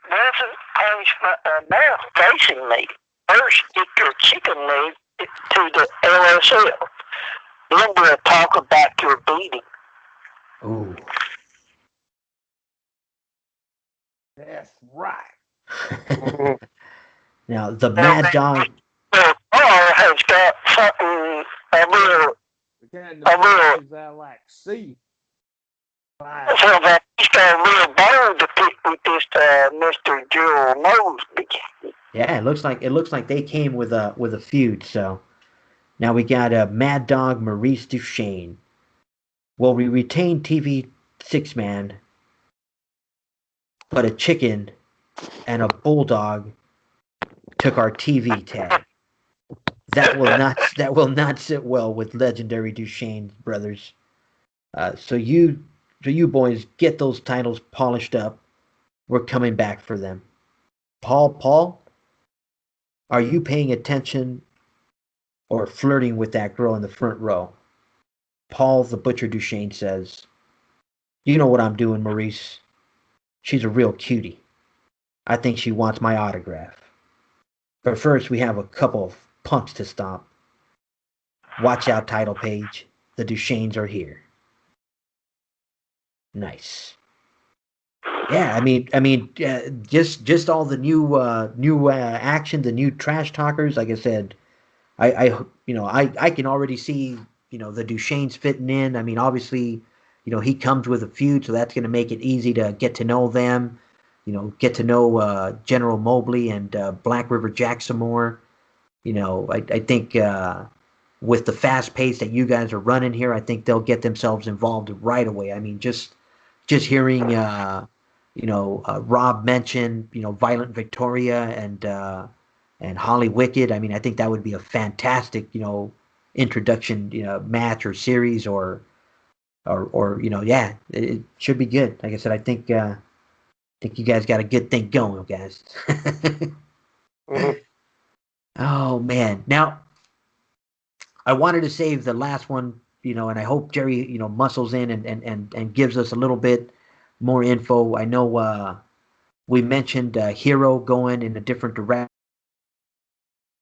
wasn't punishment enough facing me. First, get your chicken leg to the LSL. Then we'll talk about your beating. Ooh. That's right. Now, the Mad Dog. Well, Carl has got something a little, The kind I of will. matches I like to see. so that he's got a little bone to pick with this Mr. Joel Mosby. Yeah, it looks like they came with a feud. So now we got a Mad Dog Maurice Duchesne. Well, we retained TV 6-man, but a chicken and a bulldog took our TV tag. That will not sit well with legendary Duchesne brothers. So you boys get those titles polished up. We're coming back for them. Paul, are you paying attention or flirting with that girl in the front row? Paul the Butcher Duchesne says, "You know what I'm doing, Maurice. She's a real cutie. I think she wants my autograph. But first, we have a couple of punks to stomp. Watch out, title page. The Duchesnes are here." Nice. Yeah, just all the new action, the new trash talkers. Like I said, I can already see the Duchesnes fitting in. I mean, obviously, he comes with a feud, so that's going to make it easy to get to know them. Get to know General Mobley and Black River Jack some more. I think with the fast pace that you guys are running here, I think they'll get themselves involved right away. I mean, just hearing Rob mention Violent Victoria and Holly Wicked. I mean, I think that would be a fantastic introduction match or series or yeah, it should be good. Like I said, I think you guys got a good thing going, guys. Oh man! Now, I wanted to save the last one, and I hope Jerry, muscles in and gives us a little bit more info. I know we mentioned Hero going in a different direction.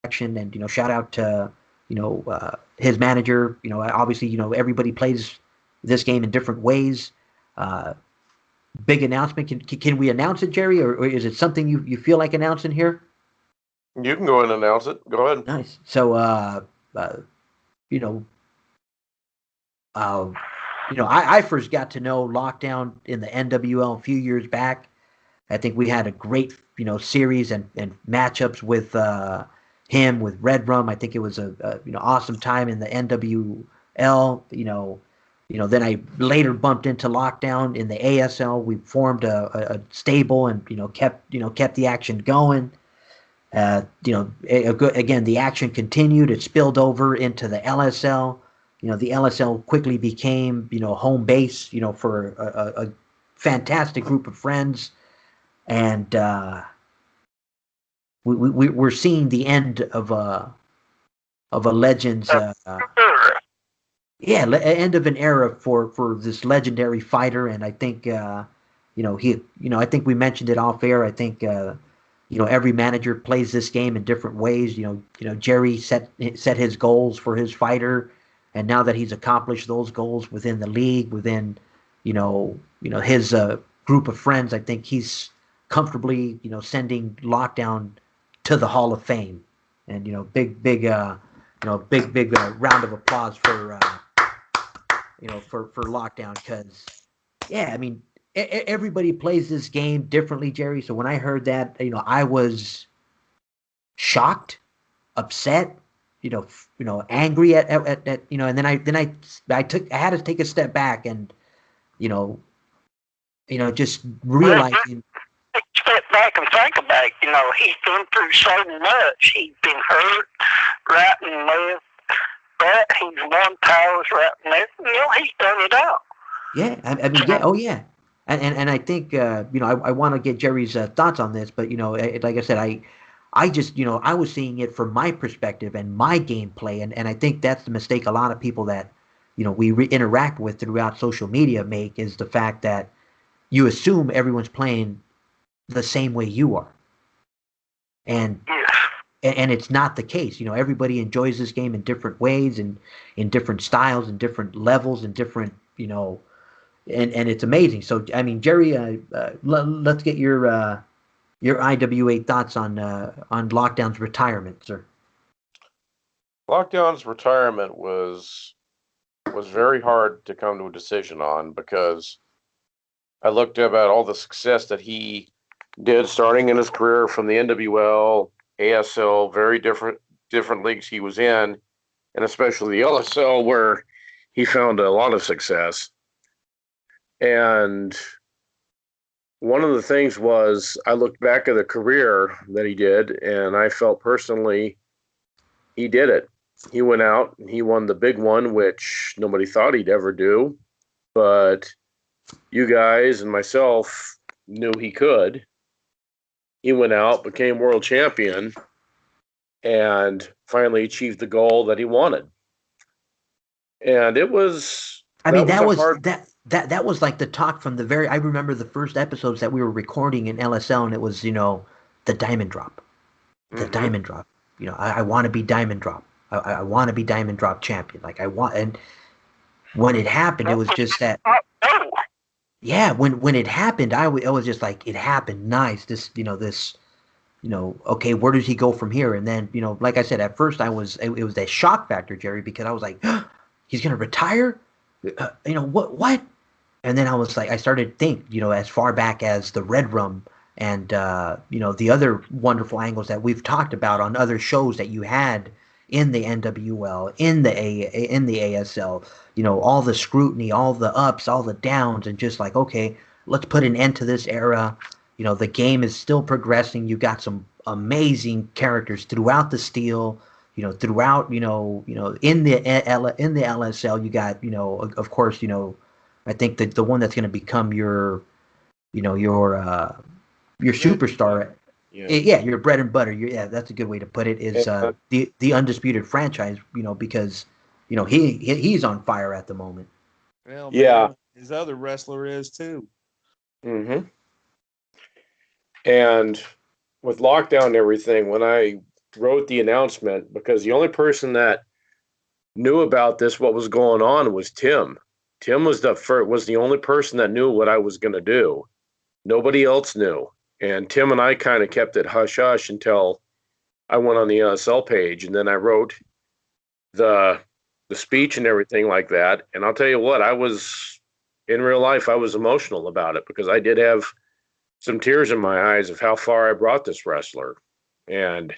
action, and shout out to his manager. Obviously, everybody plays this game in different ways. Uh, Big announcement. Can we announce it, Jerry, or is it something you feel like announcing here? You can go ahead and announce it. Go ahead. Nice. So, you know, uh, I first got to know Lockdown in the NWL a few years back. I think we had a great, series and matchups with him with Red Rum. I think it was a awesome time in the NWL. Then I later bumped into Lockdown in the ASL. We formed a stable and kept the action going. Again, the action continued. It spilled over into the LSL. The LSL quickly became home base for a fantastic group of friends, and we're seeing the end of a Legends. End of an era for this legendary fighter, and I think I think we mentioned it off air. I think every manager plays this game in different ways. Jerry set his goals for his fighter, and now that he's accomplished those goals within the league, within his group of friends, I think he's comfortably sending Lockdown to the Hall of Fame, and big round of applause for Lockdown, because I mean everybody plays this game differently, Jerry. So when I heard that, I was shocked, upset, angry at and then I had to take a step back and just realizing. Step back and think about it. He's been through so much. He's been hurt right and left, but he's won titles right and left. He's done it all. Yeah, I mean, yeah, oh yeah, and I think I want to get Jerry's thoughts on this, but like I said, I just I was seeing it from my perspective and my gameplay, and I think that's the mistake a lot of people that we interact with throughout social media make, is the fact that you assume everyone's playing the same way you are, and it's not the case. Everybody enjoys this game in different ways and in different styles and different levels and different and it's amazing. So I mean, Jerry, let's get your IWA thoughts on Lockdown's retirement, sir. Lockdown's retirement was very hard to come to a decision on, because I looked about all the success that he did starting in his career from the NWL, ASL, very different leagues he was in, and especially the LSL, where he found a lot of success. And one of the things was, I looked back at the career that he did, and I felt personally he did it. He went out and he won the big one, which nobody thought he'd ever do, but you guys and myself knew he could. He went out, became world champion, and finally achieved the goal that he wanted. And it was. I mean, that was like the talk from the very. I remember the first episodes that we were recording in LSL, and it was the Diamond Drop, Diamond Drop. I want to be Diamond Drop. I want to be Diamond Drop champion. Like I want, and when it happened, it was just that. Yeah, when it happened, I was just like, it happened. Nice. This, okay, where does he go from here? And then, like I said, at first it was that shock factor, Jerry, because I was like, he's going to retire? What? And then I was like, I started to think, as far back as the Red Rum and, the other wonderful angles that we've talked about on other shows that you had in the NWL, in the ASL, all the scrutiny, all the ups, all the downs, and just like, okay, let's put an end to this era. The game is still progressing. You got some amazing characters throughout the Steel, throughout, in the LSL, you got, of course, I think that the one that's going to become your superstar. Yeah, your bread and butter. That's a good way to put it. Is the undisputed franchise? Because he's on fire at the moment. Well, man, his other wrestler is too. Mm-hmm. And with Lockdown and everything, when I wrote the announcement, because the only person that knew about this, what was going on, was Tim. Tim was the only person that knew what I was going to do. Nobody else knew. And Tim and I kind of kept it hush hush until I went on the NSL page, and then I wrote the speech and everything like that. And I'll tell you what, in real life, I was emotional about it, because I did have some tears in my eyes of how far I brought this wrestler, and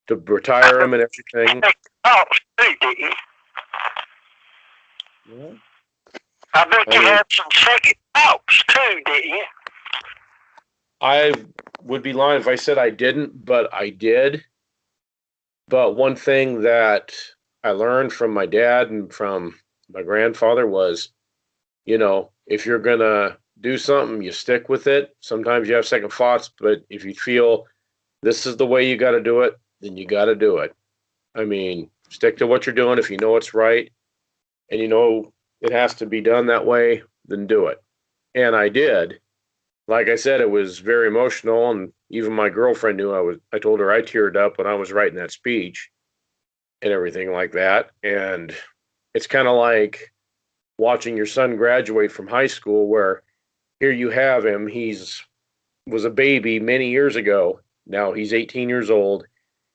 to retire him and everything. Oh, too, didn't you? Yeah. I bet you had some second thoughts too, didn't you? I would be lying if I said I didn't, but I did. But one thing that I learned from my dad and from my grandfather was, if you're going to do something, you stick with it. Sometimes you have second thoughts, but if you feel this is the way you got to do it, then you got to do it. I mean, stick to what you're doing. If you know it's right and you know it has to be done that way, then do it. And I did. Like I said, it was very emotional, and even my girlfriend knew I told her I teared up when I was writing that speech and everything like that. And it's kind of like watching your son graduate from high school, where here you have him. Was a baby many years ago. Now he's 18 years old.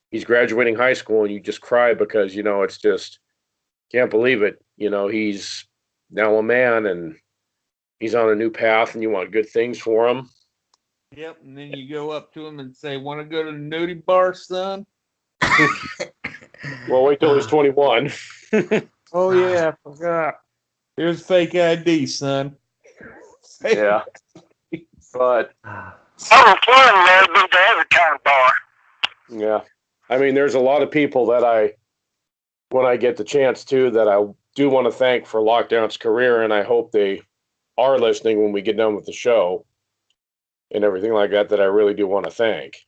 He's graduating high school, and you just cry because, it's just can't believe it. He's now a man, and he's on a new path, and you want good things for him. Yep, and then you go up to him and say, "Want to go to the nudie bar, son?" Well, wait till he's 21. Oh yeah, I forgot. Here's fake ID, son. Yeah. But Oh, Florida would be the other kind of bar. yeah, I mean, there's a lot of people that when I get the chance to, that I do want to thank for Lockdown's career, and I hope they are listening when we get done with the show and everything like that I really do want to thank,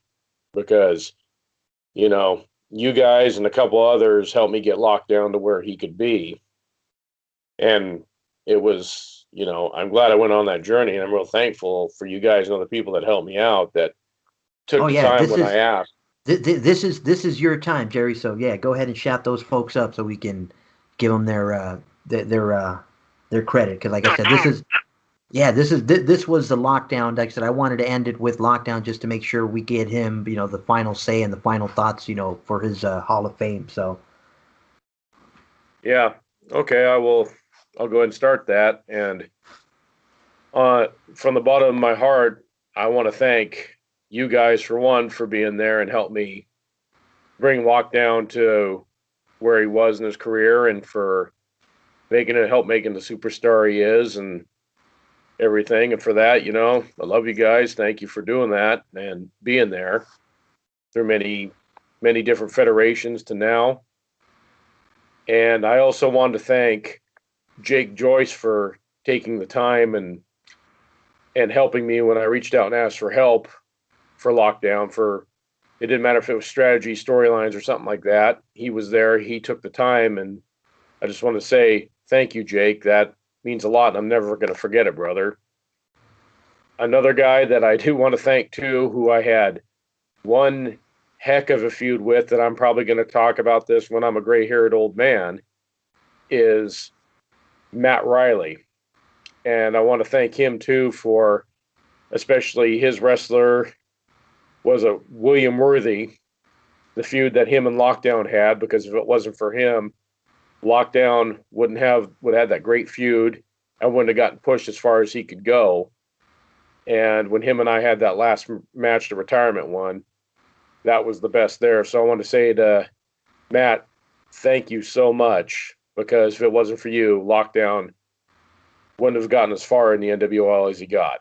because, you guys and a couple others helped me get Lockdown to where he could be. And it was, I'm glad I went on that journey, and I'm real thankful for you guys and other people that helped me out, that took the time when I asked. This is your time, Jerry. So yeah, go ahead and shout those folks up so we can give them their credit. Because like I said, this was the Lockdown. Like I said, I wanted to end it with Lockdown just to make sure we get him, the final say and the final thoughts, for his Hall of Fame. So yeah, okay, I'll go ahead and start that. And from the bottom of my heart, I want to thank you guys, for one, for being there and help me bring Lockdown to where he was in his career, and for help making the superstar he is and everything. And for that, I love you guys. Thank you for doing that and being there through many, many different federations to now. And I also wanted to thank Jake Joyce for taking the time and helping me when I reached out and asked for help for Lockdown. It didn't matter if it was strategy, storylines, or something like that. He was there. He took the time, and I just want to say thank you, Jake. That means a lot, and I'm never going to forget it, brother. Another guy that I do want to thank too, who I had one heck of a feud with, that I'm probably going to talk about this when I'm a gray-haired old man, is Matt Riley. And I want to thank him too, for especially his wrestler was a William Worthy, the feud that him and Lockdown had, because if it wasn't for him, Lockdown would have that great feud and wouldn't have gotten pushed as far as he could go. And when him and I had that last match, the retirement one, that was the best there. So I want to say to Matt, thank you so much, because if it wasn't for you, Lockdown wouldn't have gotten as far in the NWL as he got.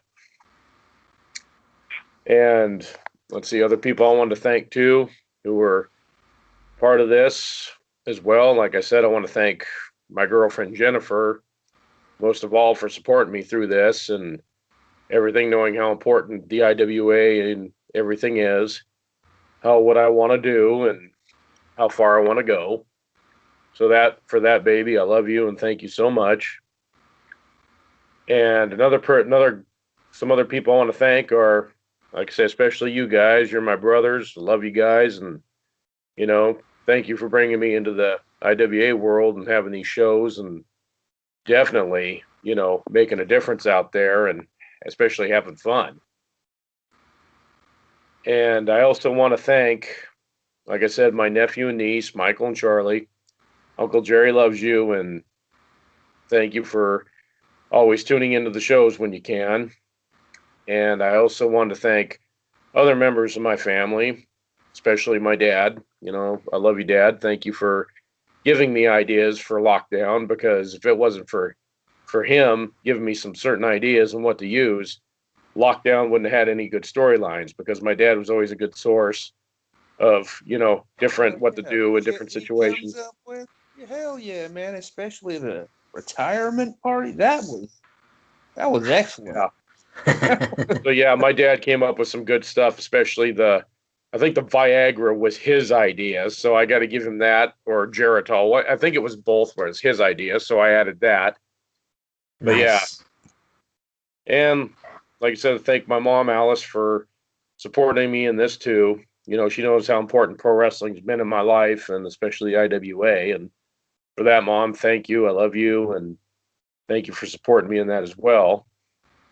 And let's see, other people I wanted to thank too, who were part of this as well. Like I said, I want to thank my girlfriend Jennifer, most of all, for supporting me through this and everything, knowing how important the IWA and everything is, what I want to do and how far I want to go. So for that, baby, I love you and thank you so much. And some other people I want to thank are like I said, especially you guys. You're my brothers. I love you guys, and thank you for bringing me into the IWA world and having these shows, and definitely, making a difference out there, and especially having fun. And I also want to thank, like I said, my nephew and niece, Michael and Charlie. Uncle Jerry loves you, and thank you for always tuning into the shows when you can. And I also want to thank other members of my family, especially my dad. I love you, Dad. Thank you for giving me ideas for lockdown, because if it wasn't for him giving me some certain ideas on what to use, lockdown wouldn't have had any good storylines, because my dad was always a good source of different what to do in different situations. Comes up with, hell yeah, man! Especially the retirement party. That was excellent. Yeah. So yeah, my dad came up with some good stuff, especially I think the Viagra was his idea, so I got to give him that, or Geritol. I think it was both was his idea, so I added that. But Nice. yeah, and like I said, thank my mom Alice for supporting me in this too. She knows how important pro wrestling's been in my life, and especially IWA. And for that, Mom, thank you. I love you, and thank you for supporting me in that as well.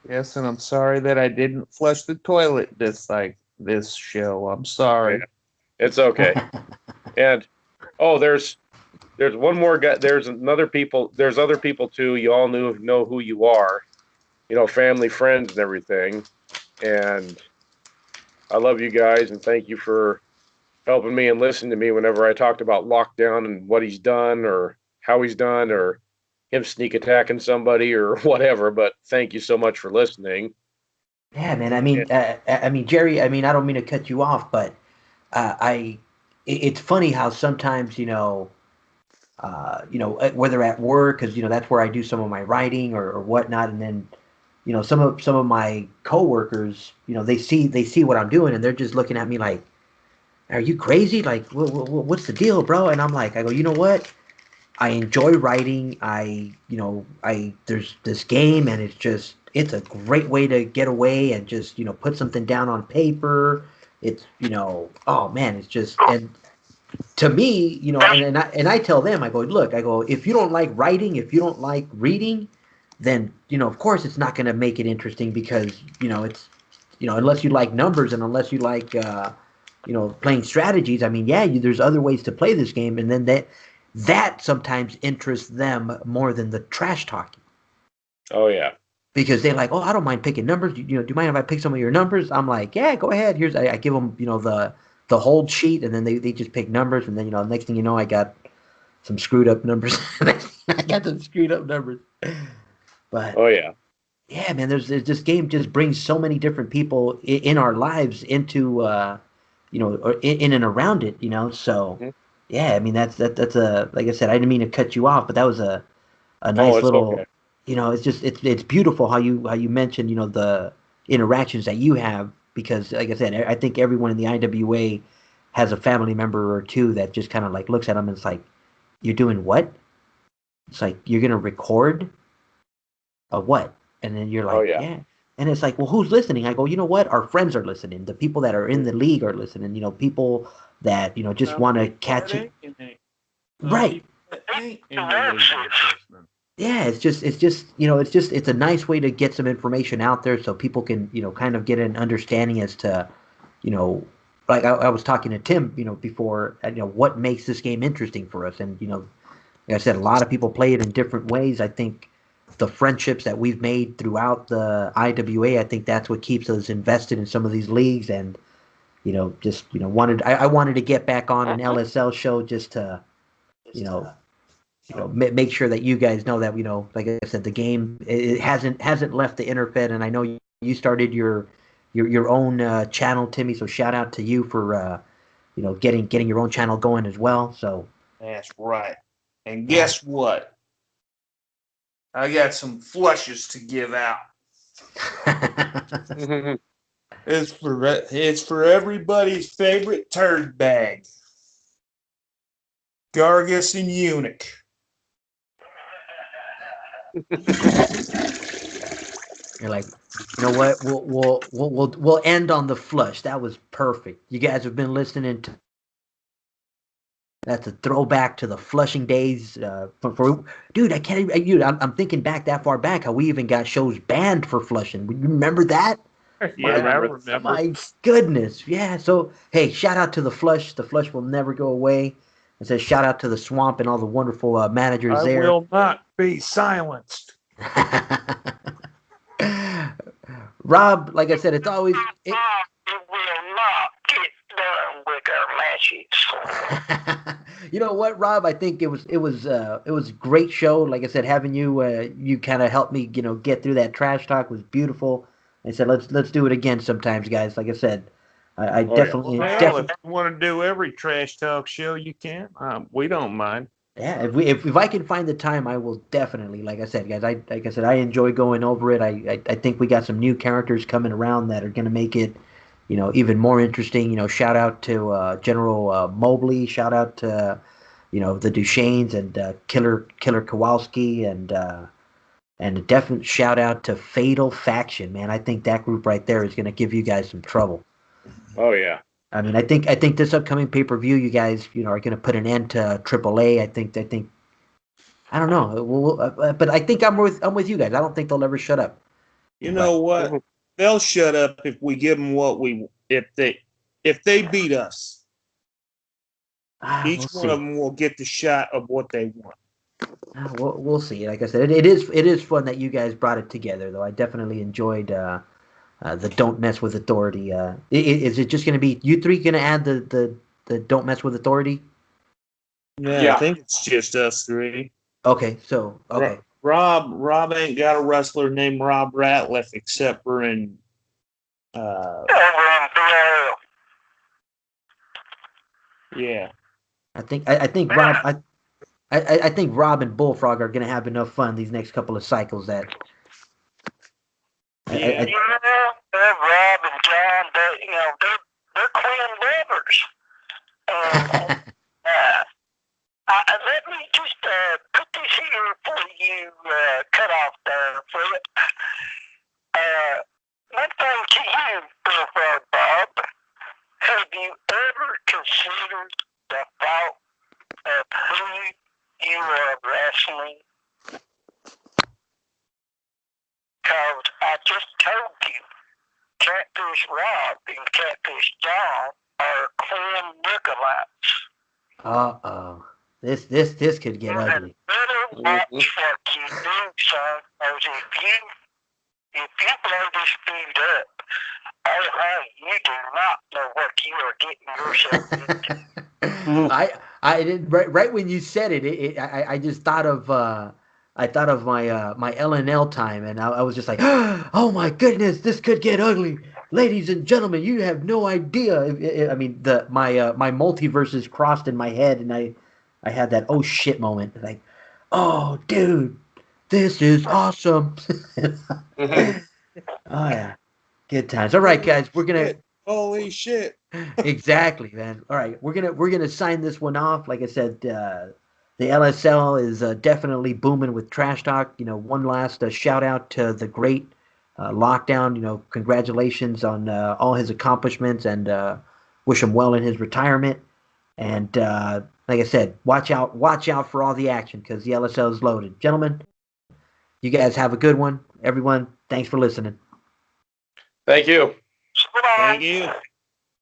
Yes, and I'm sorry that I didn't flush the toilet this show. I'm sorry. Yeah, it's okay. And there's one more guy. There's other people too. You all know who you are. Family, friends, and everything. And I love you guys, and thank you for helping me and listening to me whenever I talked about lockdown and what he's done or how he's done or him sneak attacking somebody or whatever. But thank you so much for listening. Yeah, man. I mean, Jerry. I mean, I don't mean to cut you off, but it's funny how sometimes whether at work, because that's where I do some of my writing or whatnot, and then some of my coworkers, they see what I'm doing, and they're just looking at me like, "Are you crazy? Like, what's the deal, bro?" And I'm like, I go, you know what? I enjoy writing. There's this game, and it's a great way to get away and just put something down on paper. It's oh man, it's just, and to me, and I tell them, I go, look, I go, if you don't like writing, if you don't like reading, then of course it's not going to make it interesting, because it's unless you like numbers and unless you like playing strategies. I mean, yeah, there's other ways to play this game, and then that sometimes interests them more than the trash talking. Oh yeah. Because they're like, oh, I don't mind picking numbers. Do you mind if I pick some of your numbers? I'm like, yeah, go ahead. I give them the hold sheet, and then they just pick numbers, and then next thing you know, I got some screwed up numbers. I got some screwed up numbers. But oh yeah, man, there's this game just brings so many different people in our lives into or in and around it. So mm-hmm. Yeah, I mean that's a, like I said, I didn't mean to cut you off, but that was a nice little. Okay. It's just it's beautiful how you mentioned the interactions that you have, because like I said, I think everyone in the IWA has a family member or two that just kind of like looks at them and it's like, you're doing what? It's like, you're gonna record a what? And then you're like, yeah. And it's like, well, who's listening? I go, you know what? Our friends are listening. The people that are in the league are listening. People that just want to catch it. Right. Yeah, it's a nice way to get some information out there so people can kind of get an understanding as to like I was talking to Tim before, what makes this game interesting for us. And like I said, a lot of people play it in different ways. I think the friendships that we've made throughout the IWA, I think that's what keeps us invested in some of these leagues. And I wanted to get back on an LSL show just to make sure that you guys know that like I said, the game, it hasn't left the Interfed, and I know you started your own channel, Timmy. So shout out to you for getting your own channel going as well. So that's right. And guess what? I got some flushes to give out. It's for everybody's favorite turd bag, Gargus and Eunuch. You're like, you know what? We'll end on the flush. That was perfect. You guys have been listening to. That's a throwback to the Flushing days. Dude, I can't even. I'm thinking back that far back. How we even got shows banned for Flushing. You remember that? Yeah, I remember. My goodness, yeah. So hey, shout out to the Flush. The Flush will never go away. It says shout out to the Swamp and all the wonderful managers I there. will not be silenced. Rob, like I said, it's always. It will not get done with our matches. You know what, Rob? I think it was a great show. Like I said, having you kind of helped me, get through that trash talk was beautiful. I said let's do it again sometimes, guys. Like I said, I definitely. Well, if you want to do every trash talk show, you can. We don't mind. Yeah, if I can find the time, I will definitely. Like I said, guys, I enjoy going over it. I think we got some new characters coming around that are going to make it, even more interesting. Shout out to General Mobley. Shout out to, the Duchesnes and Killer Kowalski and a definite shout out to Fatal Faction. Man, I think that group right there is going to give you guys some trouble. Oh yeah. I mean, I think this upcoming pay-per-view, you guys, are going to put an end to AAA. I think, I don't know, but I think I'm with you guys. I don't think they'll ever shut up. You know what? They'll shut up if we give them if they beat us. Each one of them will get the shot of what they want. We'll see. Like I said, it is fun that you guys brought it together, though. I definitely enjoyed the Don't Mess with Authority. Is it just going to be you three going to add the Don't Mess with Authority? Yeah, I think it's just us three. Okay, so okay. Rob ain't got a wrestler named Rob Ratliff except for in yeah. I think Rob I think Rob and Bullfrog are going to have enough fun these next couple of cycles that. Rob and John, they're clan lovers. Let me just put this here for you, cut off there for it. One thing to you, Bullfrog Bob, have you ever considered the thought of who you are wrestling? Because I just told you, Catfish Rob and Catfish John are clan lookalikes. Uh-oh. This could get ugly. Better watch what you do, son, because if you blow this feud up, oh hey, you do not know what you are getting yourself into. I did right when you said it. I just thought of my LNL time, and I was just like, oh my goodness, this could get ugly, ladies and gentlemen. You have no idea. I mean, my multiverses crossed in my head, and I had that oh shit moment, like, oh dude, this is awesome. Oh yeah, good times. All right, guys, we're gonna. Holy shit! Exactly, man. All right, we're gonna sign this one off. Like I said, the LSL is definitely booming with trash talk. One last shout out to the great Lockdown. Congratulations on all his accomplishments, and wish him well in his retirement. And like I said, watch out for all the action, because the LSL is loaded. Gentlemen, you guys have a good one. Everyone, thanks for listening. Thank you. Thank you.